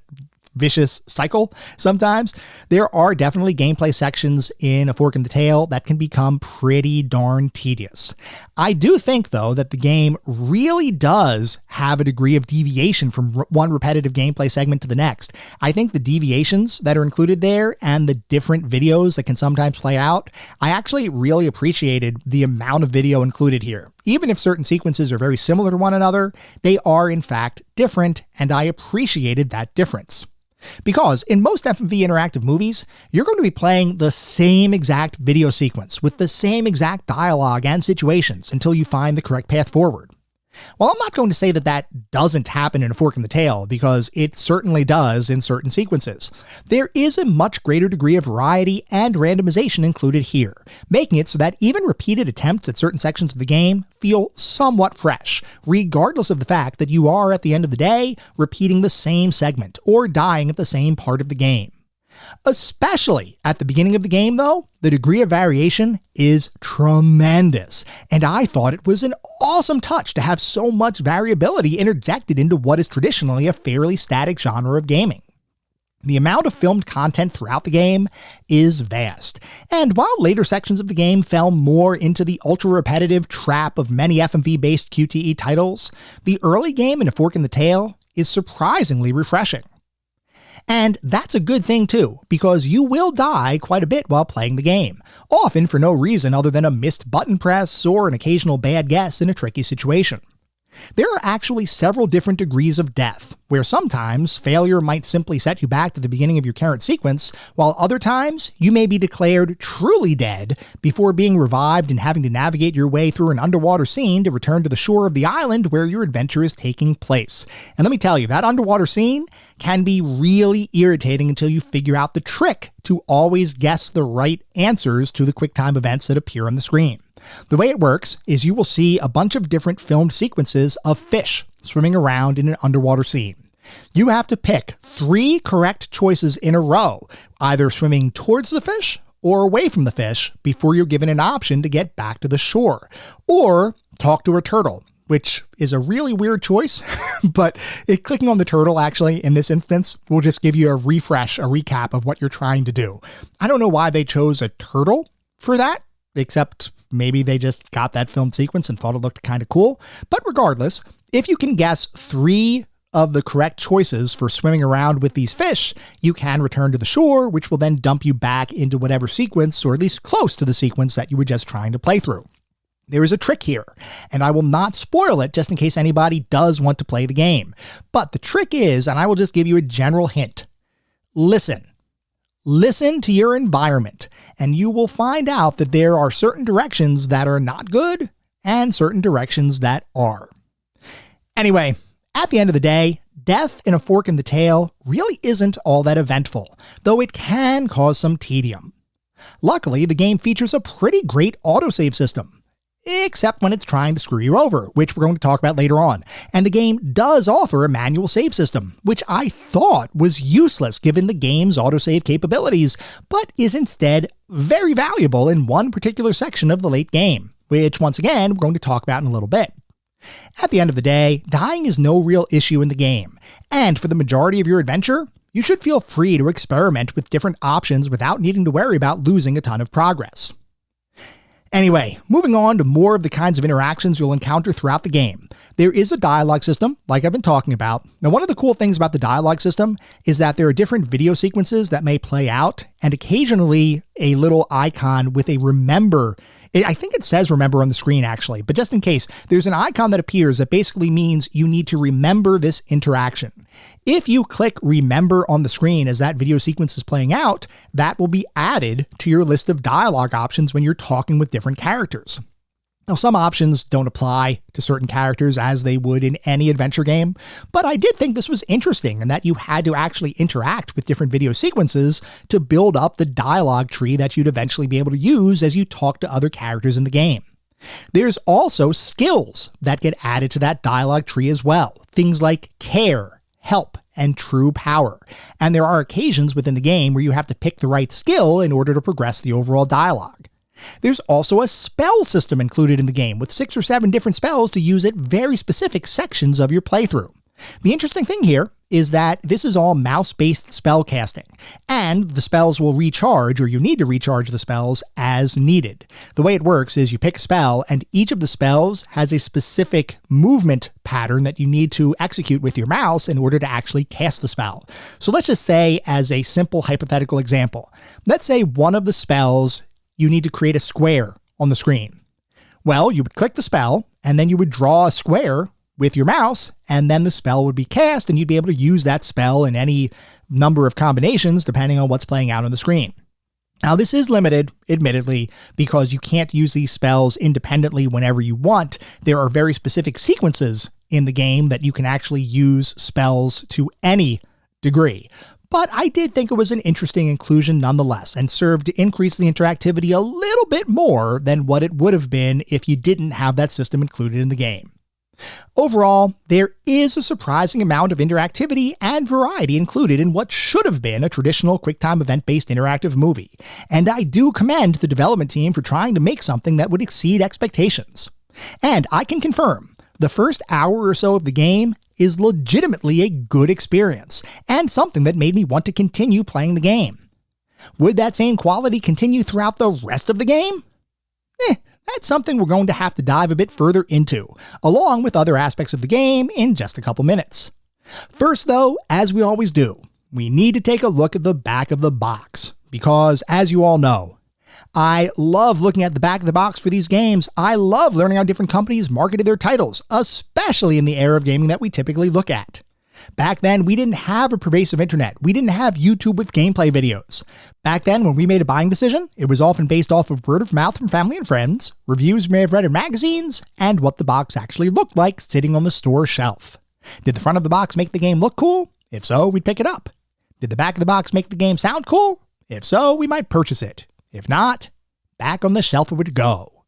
vicious cycle sometimes, there are definitely gameplay sections in A Fork in the Tail that can become pretty darn tedious. I do think, though, that the game really does have a degree of deviation from one repetitive gameplay segment to the next. I think the deviations that are included there and the different videos that can sometimes play out, I actually really appreciated the amount of video included here. Even if certain sequences are very similar to one another, they are in fact different, and I appreciated that difference. Because in most FMV interactive movies, you're going to be playing the same exact video sequence with the same exact dialogue and situations until you find the correct path forward. Well, I'm not going to say that that doesn't happen in A Fork in the Tail, because it certainly does in certain sequences. There is a much greater degree of variety and randomization included here, making it so that even repeated attempts at certain sections of the game feel somewhat fresh, regardless of the fact that you are, at the end of the day, repeating the same segment or dying at the same part of the game. Especially at the beginning of the game, though, the degree of variation is tremendous, and I thought it was an awesome touch to have so much variability interjected into what is traditionally a fairly static genre of gaming. The amount of filmed content throughout the game is vast, and while later sections of the game fell more into the ultra-repetitive trap of many FMV-based QTE titles, the early game in A Fork in the Tail is surprisingly refreshing. And that's a good thing too, because you will die quite a bit while playing the game, often for no reason other than a missed button press or an occasional bad guess in a tricky situation. There are actually several different degrees of death, where sometimes failure might simply set you back to the beginning of your current sequence, while other times you may be declared truly dead before being revived and having to navigate your way through an underwater scene to return to the shore of the island where your adventure is taking place. And let me tell you, that underwater scene can be really irritating until you figure out the trick to always guess the right answers to the QuickTime events that appear on the screen. The way it works is you will see a bunch of different filmed sequences of fish swimming around in an underwater scene. You have to pick 3 correct choices in a row, either swimming towards the fish or away from the fish before you're given an option to get back to the shore, or talk to a turtle, which is a really weird choice, but clicking on the turtle actually in this instance will just give you a recap of what you're trying to do. I don't know why they chose a turtle for that, except maybe they just got that filmed sequence and thought it looked kind of cool. But regardless, if you can guess 3 of the correct choices for swimming around with these fish, you can return to the shore, which will then dump you back into whatever sequence, or at least close to the sequence that you were just trying to play through. There is a trick here, and I will not spoil it just in case anybody does want to play the game. But the trick is, and I will just give you a general hint, listen. Listen to your environment, and you will find out that there are certain directions that are not good and certain directions that are. Anyway, at the end of the day, death in A Fork in the Tail really isn't all that eventful, though it can cause some tedium. Luckily, the game features a pretty great autosave system, except when it's trying to screw you over, which we're going to talk about later on. And the game does offer a manual save system, which I thought was useless given the game's autosave capabilities, but is instead very valuable in one particular section of the late game, which once again we're going to talk about in a little bit. At the end of the day, dying is no real issue in the game, and for the majority of your adventure, you should feel free to experiment with different options without needing to worry about losing a ton of progress. Anyway, moving on to more of the kinds of interactions you'll encounter throughout the game. There is a dialogue system, like I've been talking about. Now, one of the cool things about the dialogue system is that there are different video sequences that may play out, and occasionally a little icon with a remember. I think it says remember on the screen actually, but just in case, there's an icon that appears that basically means you need to remember this interaction. If you click remember on the screen as that video sequence is playing out, that will be added to your list of dialogue options when you're talking with different characters. Now, some options don't apply to certain characters as they would in any adventure game, but I did think this was interesting and that you had to actually interact with different video sequences to build up the dialogue tree that you'd eventually be able to use as you talk to other characters in the game. There's also skills that get added to that dialogue tree as well, things like care, help, and true power. And there are occasions within the game where you have to pick the right skill in order to progress the overall dialogue. There's also a spell system included in the game with 6 or 7 different spells to use at very specific sections of your playthrough. The interesting thing here is that this is all mouse-based spell casting, and the spells will recharge, or you need to recharge the spells as needed. The way it works is you pick a spell, and each of the spells has a specific movement pattern that you need to execute with your mouse in order to actually cast the spell. So let's just say, as a simple hypothetical example, let's say one of the spells you need to create a square on the screen. Well, you would click the spell, and then you would draw a square with your mouse, and then the spell would be cast, and you'd be able to use that spell in any number of combinations depending on what's playing out on the screen. Now, this is limited, admittedly, because you can't use these spells independently whenever you want. There are very specific sequences in the game that you can actually use spells to any degree. But I did think it was an interesting inclusion nonetheless, and served to increase the interactivity a little bit more than what it would have been if you didn't have that system included in the game. Overall, there is a surprising amount of interactivity and variety included in what should have been a traditional QuickTime event-based interactive movie, and I do commend the development team for trying to make something that would exceed expectations. And I can confirm, the first hour or so of the game is legitimately a good experience, and something that made me want to continue playing the game. Would that same quality continue throughout the rest of the game? That's something we're going to have to dive a bit further into, along with other aspects of the game in just a couple minutes. First though, as we always do, we need to take a look at the back of the box, because as you all know, I love looking at the back of the box for these games. I love learning how different companies marketed their titles, especially in the era of gaming that we typically look at. Back then, we didn't have a pervasive internet. We didn't have YouTube with gameplay videos. Back then, when we made a buying decision, it was often based off of word of mouth from family and friends, reviews we may have read in magazines, and what the box actually looked like sitting on the store shelf. Did the front of the box make the game look cool? If so, we'd pick it up. Did the back of the box make the game sound cool? If so, we might purchase it. If not, back on the shelf it would go.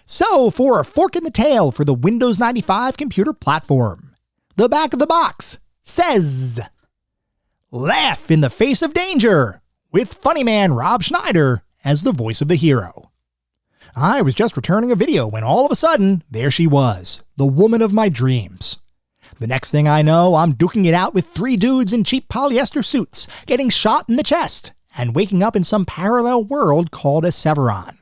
So, for a fork in the tail for the Windows 95 computer platform, the back of the box says, "Laugh in the face of danger," with funny man Rob Schneider as the voice of the hero. I was just returning a video when all of a sudden, there she was, the woman of my dreams. The next thing I know, I'm duking it out with 3 dudes in cheap polyester suits, getting shot in the chest, and waking up in some parallel world called a Severon.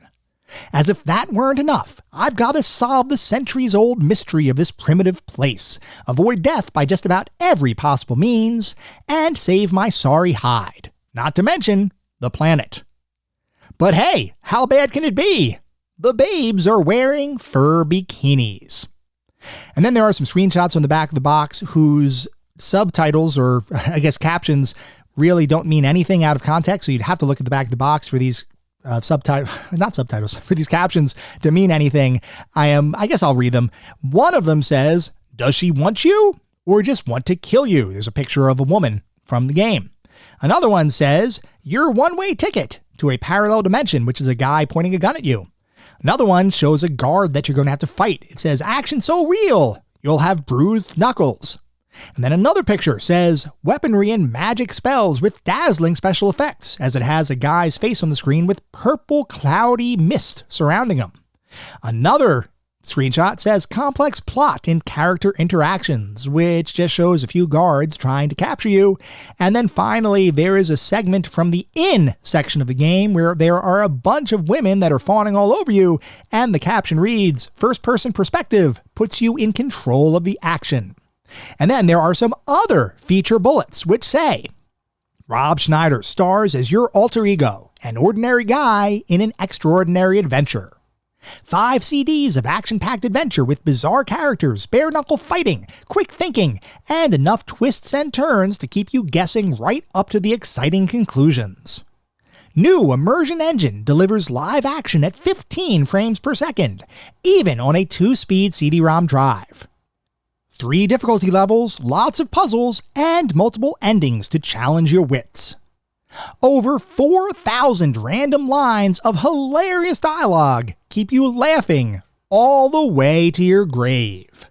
As if that weren't enough, I've got to solve the centuries-old mystery of this primitive place, avoid death by just about every possible means, and save my sorry hide, not to mention the planet. But hey, how bad can it be? The babes are wearing fur bikinis. And then there are some screenshots on the back of the box whose subtitles, or I guess captions, really don't mean anything out of context, so you'd have to look at the back of the box for these for these captions to mean anything. I guess I'll read them. One of them says, "Does she want you or just want to kill you?" There's a picture of a woman from the game. Another one says, "Your one-way ticket to a parallel dimension," which is a guy pointing a gun at you. Another one shows a guard that you're going to have to fight. It says, "Action so real, you'll have bruised knuckles." And then another picture says, "Weaponry and magic spells with dazzling special effects," as it has a guy's face on the screen with purple cloudy mist surrounding him. Another screenshot says, "Complex plot and character interactions," which just shows a few guards trying to capture you. And then finally, there is a segment from the inn section of the game where there are a bunch of women that are fawning all over you, and the caption reads, "First-person perspective puts you in control of the action." And then there are some other feature bullets which say, "Rob Schneider stars as your alter ego, an ordinary guy in an extraordinary adventure. 5 CDs of action-packed adventure with bizarre characters, bare-knuckle fighting, quick thinking, and enough twists and turns to keep you guessing right up to the exciting conclusions. New immersion engine delivers live action at 15 frames per second, even on a 2-speed CD-ROM drive. 3 difficulty levels, lots of puzzles, and multiple endings to challenge your wits. Over 4,000 random lines of hilarious dialogue keep you laughing all the way to your grave."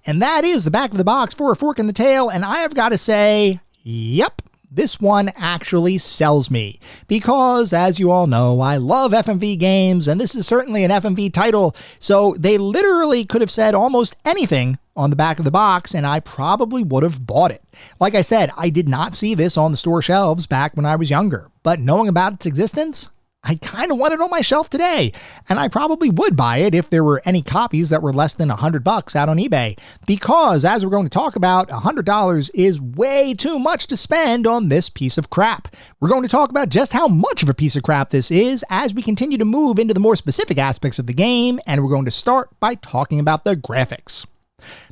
And that is the back of the box for A Fork in the Tail, and I have got to say, yep, this one actually sells me, because as you all know, I love FMV games, and this is certainly an FMV title, so they literally could have said almost anything on the back of the box, and I probably would have bought it. Like I said, I did not see this on the store shelves back when I was younger, but knowing about its existence, I kind of want it on my shelf today, and I probably would buy it if there were any copies that were less than $100 out on eBay, because as we're going to talk about, $100 is way too much to spend on this piece of crap. We're going to talk about just how much of a piece of crap this is as we continue to move into the more specific aspects of the game, and we're going to start by talking about the graphics.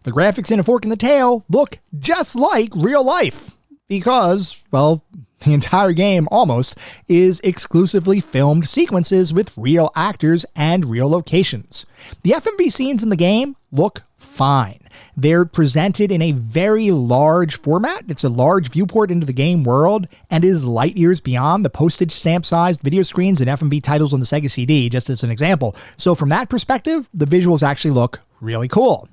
The graphics in A Fork in the Tail look just like real life, because, well, the entire game, almost, is exclusively filmed sequences with real actors and real locations. The FMV scenes in the game look fine. They're presented in a very large format. It's a large viewport into the game world and is light years beyond the postage stamp-sized video screens and FMV titles on the Sega CD, just as an example. So from that perspective, the visuals actually look really cool.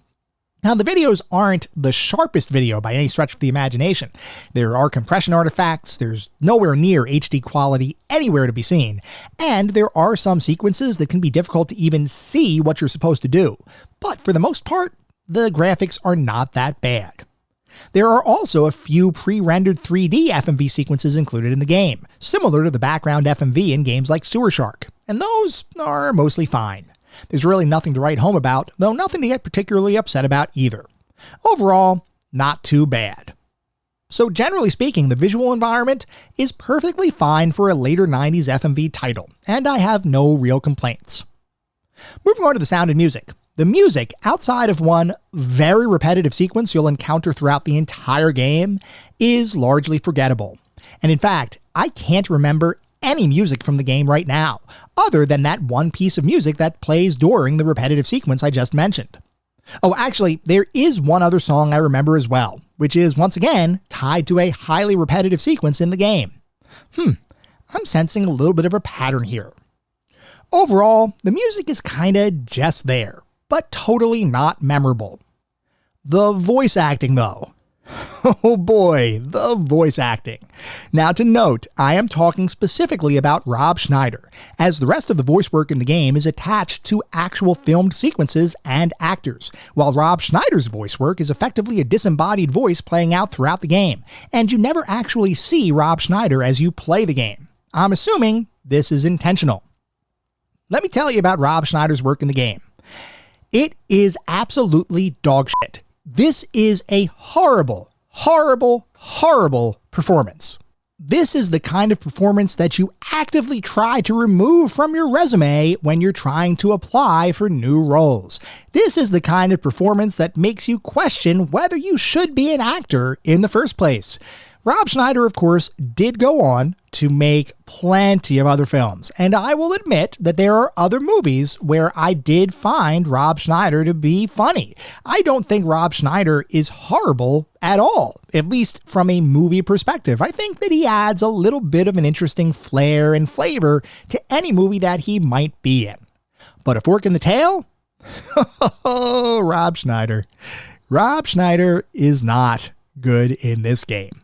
Now, the videos aren't the sharpest video by any stretch of the imagination. There are compression artifacts, there's nowhere near HD quality anywhere to be seen, and there are some sequences that can be difficult to even see what you're supposed to do. But for the most part, the graphics are not that bad. There are also a few pre-rendered 3D FMV sequences included in the game, similar to the background FMV in games like Sewer Shark, and those are mostly fine. There's really nothing to write home about, though nothing to get particularly upset about either. Overall, not too bad. So generally speaking, the visual environment is perfectly fine for a later 90s FMV title, and I have no real complaints. Moving on to the sound and music. The music, outside of one very repetitive sequence you'll encounter throughout the entire game, is largely forgettable. And in fact, I can't remember any music from the game right now, other than that one piece of music that plays during the repetitive sequence I just mentioned. Oh, actually, there is one other song I remember as well, which is once again tied to a highly repetitive sequence in the game. I'm sensing a little bit of a pattern here. Overall, the music is kinda just there, but totally not memorable. The voice acting, though. Oh boy, the voice acting. Now to note, I am talking specifically about Rob Schneider, as the rest of the voice work in the game is attached to actual filmed sequences and actors, while Rob Schneider's voice work is effectively a disembodied voice playing out throughout the game, and you never actually see Rob Schneider as you play the game. I'm assuming this is intentional. Let me tell you about Rob Schneider's work in the game. It is absolutely dog shit. This is a horrible, horrible, horrible performance. This is the kind of performance that you actively try to remove from your resume when you're trying to apply for new roles. This is the kind of performance that makes you question whether you should be an actor in the first place. Rob Schneider, of course, did go on to make plenty of other films, and I will admit that there are other movies where I did find Rob Schneider to be funny. I don't think Rob Schneider is horrible at all, at least from a movie perspective. I think that he adds a little bit of an interesting flair and flavor to any movie that he might be in. But a fork in the tail? Oh, Rob Schneider. Rob Schneider is not good in this game.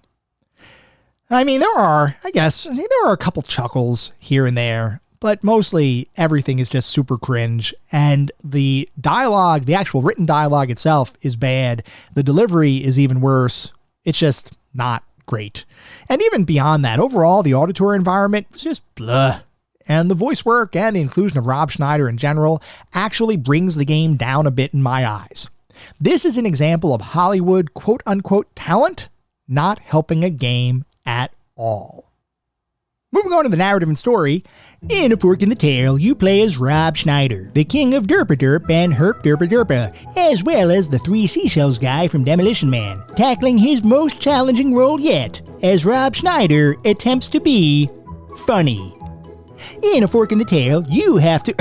I mean, there are a couple chuckles here and there, but mostly everything is just super cringe, and the dialogue, the actual written dialogue itself is bad. The delivery is even worse. It's just not great. And even beyond that, overall, the auditory environment was just blah. And the voice work and the inclusion of Rob Schneider in general actually brings the game down a bit in my eyes. This is an example of Hollywood quote-unquote talent not helping a game at all. Moving on to the narrative and story, in A Fork in the Tail, you play as Rob Schneider, the king of Derpa Derp and Herp Derpa Derpa, as well as the Three Seashells guy from Demolition Man, tackling his most challenging role yet, as Rob Schneider attempts to be funny. In A Fork in the Tail, you have to...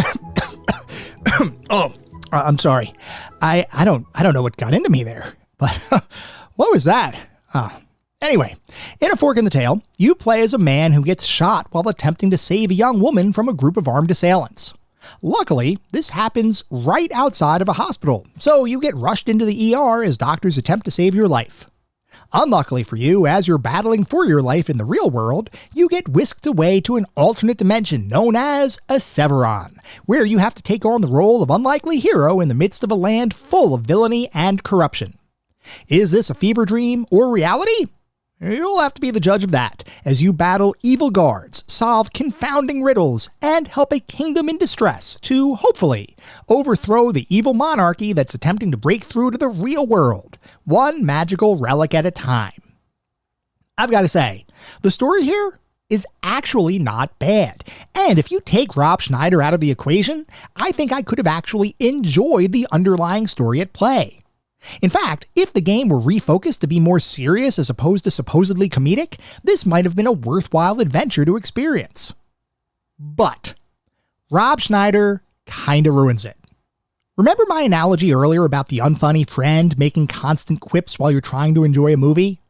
I'm sorry. I don't know what got into me there, but what was that? Anyway, in A Fork in the Tail, you play as a man who gets shot while attempting to save a young woman from a group of armed assailants. Luckily, this happens right outside of a hospital, so you get rushed into the ER as doctors attempt to save your life. Unluckily for you, as you're battling for your life in the real world, you get whisked away to an alternate dimension known as a Severon, where you have to take on the role of unlikely hero in the midst of a land full of villainy and corruption. Is this a fever dream or reality? You'll have to be the judge of that, as you battle evil guards, solve confounding riddles, and help a kingdom in distress to, hopefully, overthrow the evil monarchy that's attempting to break through to the real world, one magical relic at a time. I've got to say, the story here is actually not bad, and if you take Rob Schneider out of the equation, I think I could have actually enjoyed the underlying story at play. In fact, if the game were refocused to be more serious as opposed to supposedly comedic, this might have been a worthwhile adventure to experience. But Rob Schneider kinda ruins it. Remember my analogy earlier about the unfunny friend making constant quips while you're trying to enjoy a movie?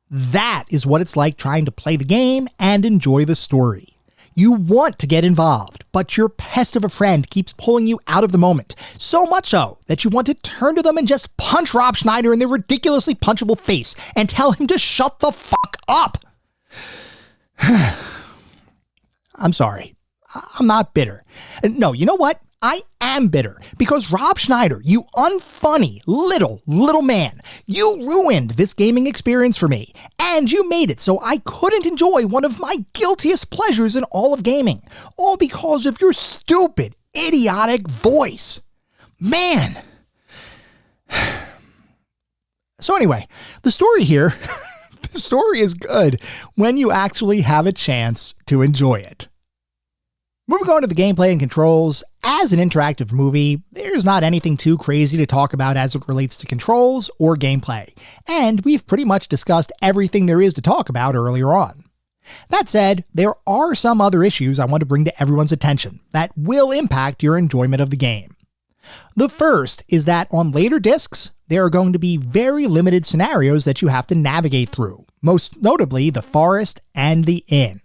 That is what it's like trying to play the game and enjoy the story. You want to get involved, but your pest of a friend keeps pulling you out of the moment, so much so that you want to turn to them and just punch Rob Schneider in their ridiculously punchable face and tell him to shut the fuck up. I'm sorry. I'm not bitter. No, you know what? I am bitter because Rob Schneider, you unfunny little man, you ruined this gaming experience for me, and you made it so I couldn't enjoy one of my guiltiest pleasures in all of gaming, all because of your stupid, idiotic voice. Man. So anyway, the story here, the story is good when you actually have a chance to enjoy it. Moving on to the gameplay and controls, as an interactive movie, there's not anything too crazy to talk about as it relates to controls or gameplay, and we've pretty much discussed everything there is to talk about earlier on. That said, there are some other issues I want to bring to everyone's attention that will impact your enjoyment of the game. The first is that on later discs, there are going to be very limited scenarios that you have to navigate through, most notably the forest and the inn.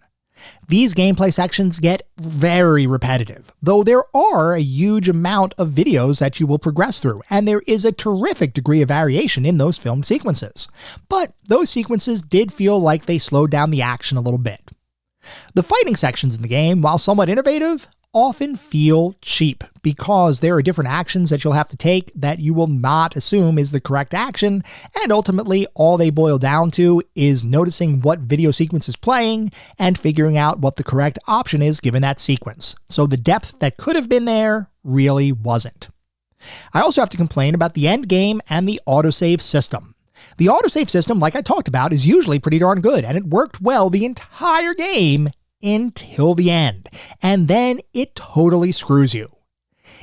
These gameplay sections get very repetitive, though there are a huge amount of videos that you will progress through, and there is a terrific degree of variation in those filmed sequences. But those sequences did feel like they slowed down the action a little bit. The fighting sections in the game, while somewhat innovative, often feel cheap because there are different actions that you'll have to take that you will not assume is the correct action, and ultimately all they boil down to is noticing what video sequence is playing and figuring out what the correct option is given that sequence. So the depth that could have been there really wasn't. I also have to complain about the end game and the autosave system. The autosave system, like I talked about, is usually pretty darn good, and it worked well the entire game until the end, and then it totally screws you.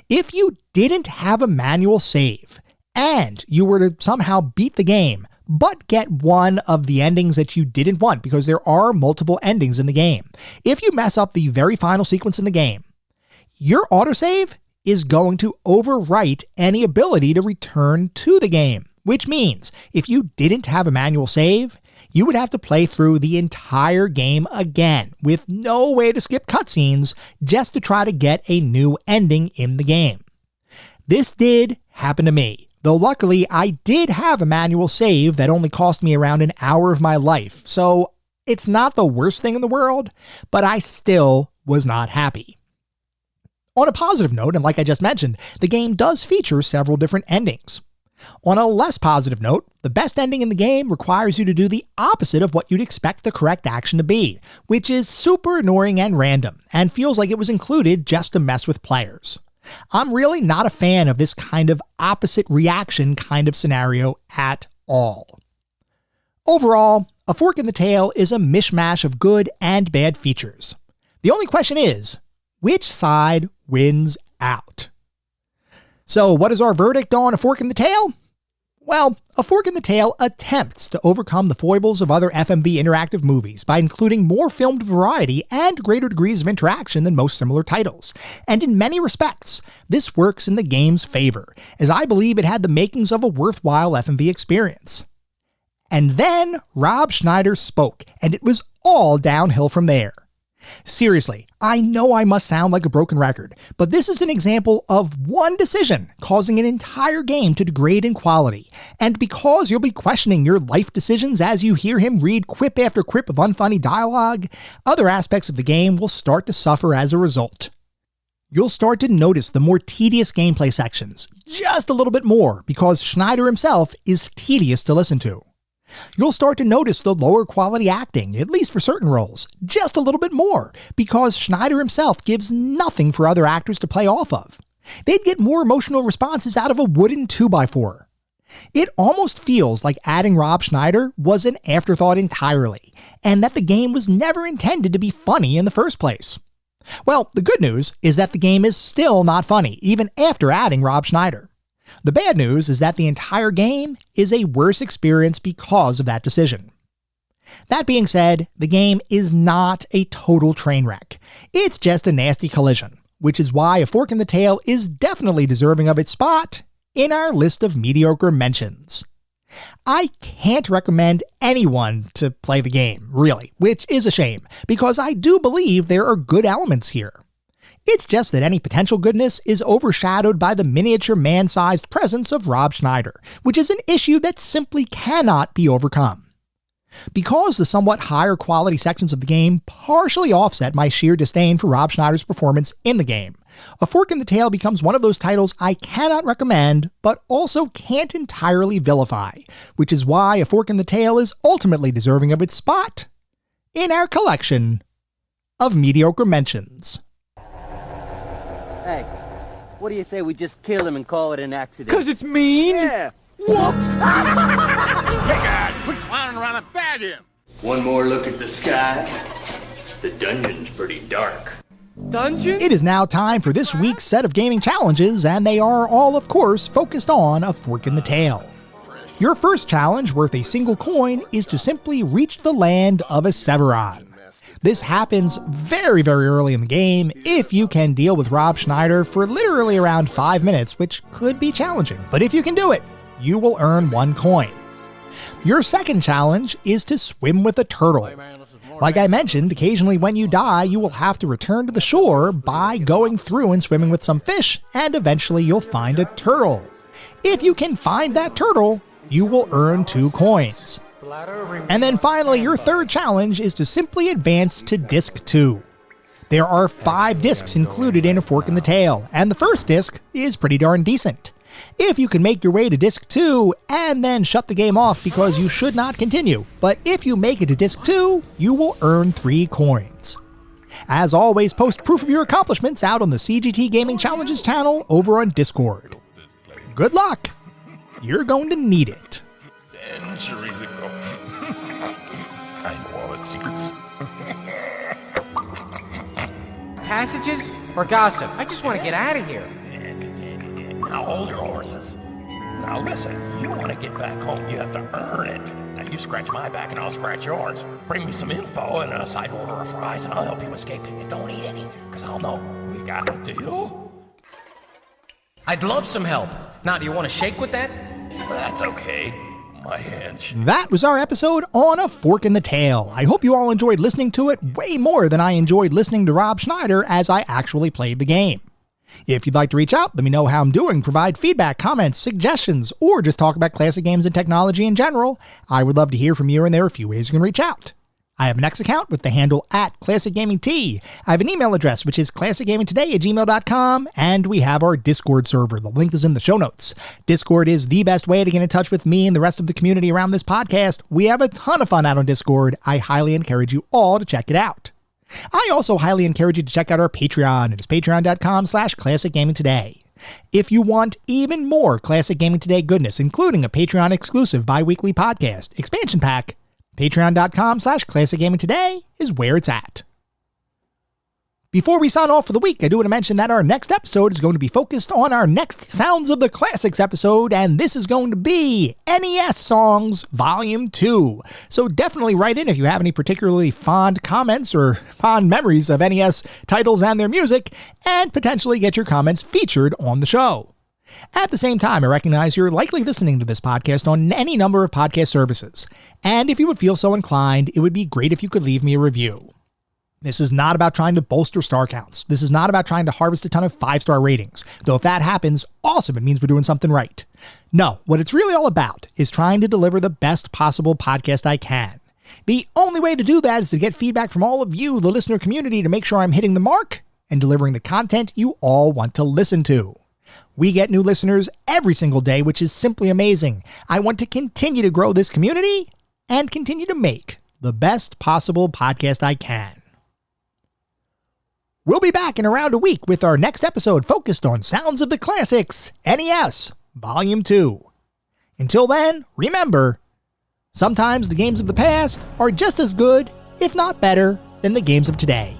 If you didn't have a manual save, and you were to somehow beat the game, but get one of the endings that you didn't want, because there are multiple endings in the game, if you mess up the very final sequence in the game, your autosave is going to overwrite any ability to return to the game, which means if you didn't have a manual save, you would have to play through the entire game again with no way to skip cutscenes just to try to get a new ending in the game. This did happen to me, though luckily I did have a manual save that only cost me around an hour of my life, so it's not the worst thing in the world, but I still was not happy. On a positive note, and like I just mentioned, the game does feature several different endings. On a less positive note, the best ending in the game requires you to do the opposite of what you'd expect the correct action to be, which is super annoying and random, and feels like it was included just to mess with players. I'm really not a fan of this kind of opposite reaction kind of scenario at all. Overall, A Fork in the Tail is a mishmash of good and bad features. The only question is, which side wins out? So what is our verdict on A Fork in the Tail? Well, A Fork in the Tail attempts to overcome the foibles of other FMV interactive movies by including more filmed variety and greater degrees of interaction than most similar titles. And in many respects, this works in the game's favor, as I believe it had the makings of a worthwhile FMV experience. And then Rob Schneider spoke, and it was all downhill from there. Seriously, I know I must sound like a broken record, but this is an example of one decision causing an entire game to degrade in quality, and because you'll be questioning your life decisions as you hear him read quip after quip of unfunny dialogue, other aspects of the game will start to suffer as a result. You'll start to notice the more tedious gameplay sections, just a little bit more, because Schneider himself is tedious to listen to. You'll start to notice the lower quality acting, at least for certain roles, just a little bit more, because Schneider himself gives nothing for other actors to play off of. They'd get more emotional responses out of a wooden 2x4. It almost feels like adding Rob Schneider was an afterthought entirely, and that the game was never intended to be funny in the first place. Well, the good news is that the game is still not funny, even after adding Rob Schneider. The bad news is that the entire game is a worse experience because of that decision. That being said, the game is not a total train wreck. It's just a nasty collision, which is why A Fork in the Tail is definitely deserving of its spot in our list of mediocre mentions. I can't recommend anyone to play the game, really, which is a shame, because I do believe there are good elements here. It's just that any potential goodness is overshadowed by the miniature man-sized presence of Rob Schneider, which is an issue that simply cannot be overcome. Because the somewhat higher quality sections of the game partially offset my sheer disdain for Rob Schneider's performance in the game, A Fork in the Tail becomes one of those titles I cannot recommend, but also can't entirely vilify, which is why A Fork in the Tail is ultimately deserving of its spot in our collection of mediocre mentions. Hey, what do you say we just kill him and call it an accident? 'Cause it's mean? Yeah. Whoops! Hey guys, quit clowning around and bag him! One more look at the sky. The dungeon's pretty dark. Dungeon? It is now time for this week's set of gaming challenges, and they are all, of course, focused on A Fork in the Tail. Your first challenge, worth a single coin, is to simply reach the land of Severon. This happens very, very early in the game if you can deal with Rob Schneider for literally around 5 minutes, which could be challenging. But if you can do it, you will earn 1 coin. Your second challenge is to swim with a turtle. Like I mentioned, occasionally when you die, you will have to return to the shore by going through and swimming with some fish, and eventually you'll find a turtle. If you can find that turtle, you will earn 2 coins. And then finally, your third challenge is to simply advance to Disc 2. There are 5 discs included in A Fork in the Tail, and the first disc is pretty darn decent. If you can make your way to Disc 2 and then shut the game off because you should not continue, but if you make it to Disc 2, you will earn 3 coins. As always, post proof of your accomplishments out on the CGT Gaming Challenges channel over on Discord. Good luck! You're going to need it. Centuries ago. I know all its secrets. Passages or gossip? I just want to get out of here. Now hold your horses. Now listen, you want to get back home, you have to earn it. Now you scratch my back and I'll scratch yours. Bring me some info and a side order of fries and I'll help you escape. And don't eat any, because I'll know. We got a deal? I'd love some help. Now, do you want to shake with that? That's okay. My hands. That was our episode on A Fork in the Tail. I hope you all enjoyed listening to it way more than I enjoyed listening to Rob Schneider as I actually played the game. If you'd like to reach out, let me know how I'm doing, provide feedback, comments, suggestions, or just talk about classic games and technology in general, I would love to hear from you, and there are a few ways you can reach out. I have an X account with the handle @ClassicGamingT. I have an email address, which is classicgamingtoday@gmail.com, and we have our Discord server. The link is in the show notes. Discord is the best way to get in touch with me and the rest of the community around this podcast. We have a ton of fun out on Discord. I highly encourage you all to check it out. I also highly encourage you to check out our Patreon. It is patreon.com/ClassicGamingToday. If you want even more Classic Gaming Today goodness, including a Patreon exclusive bi-weekly podcast expansion pack, patreon.com/ClassicGamingToday is where it's at. Before we sign off for the week, I do want to mention that our next episode is going to be focused on our next Sounds of the Classics episode, and this is going to be NES Songs Volume 2. So definitely write in if you have any particularly fond comments or fond memories of NES titles and their music, and potentially get your comments featured on the show. At the same time, I recognize you're likely listening to this podcast on any number of podcast services, and if you would feel so inclined, it would be great if you could leave me a review. This is not about trying to bolster star counts. This is not about trying to harvest a ton of 5-star ratings. Though if that happens, awesome, it means we're doing something right. No, what it's really all about is trying to deliver the best possible podcast I can. The only way to do that is to get feedback from all of you, the listener community, to make sure I'm hitting the mark and delivering the content you all want to listen to. We get new listeners every single day, which is simply amazing. I want to continue to grow this community and continue to make the best possible podcast I can. We'll be back in around a week with our next episode focused on Sounds of the Classics, NES, Volume 2. Until then, remember, sometimes the games of the past are just as good, if not better, than the games of today.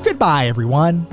Goodbye, everyone.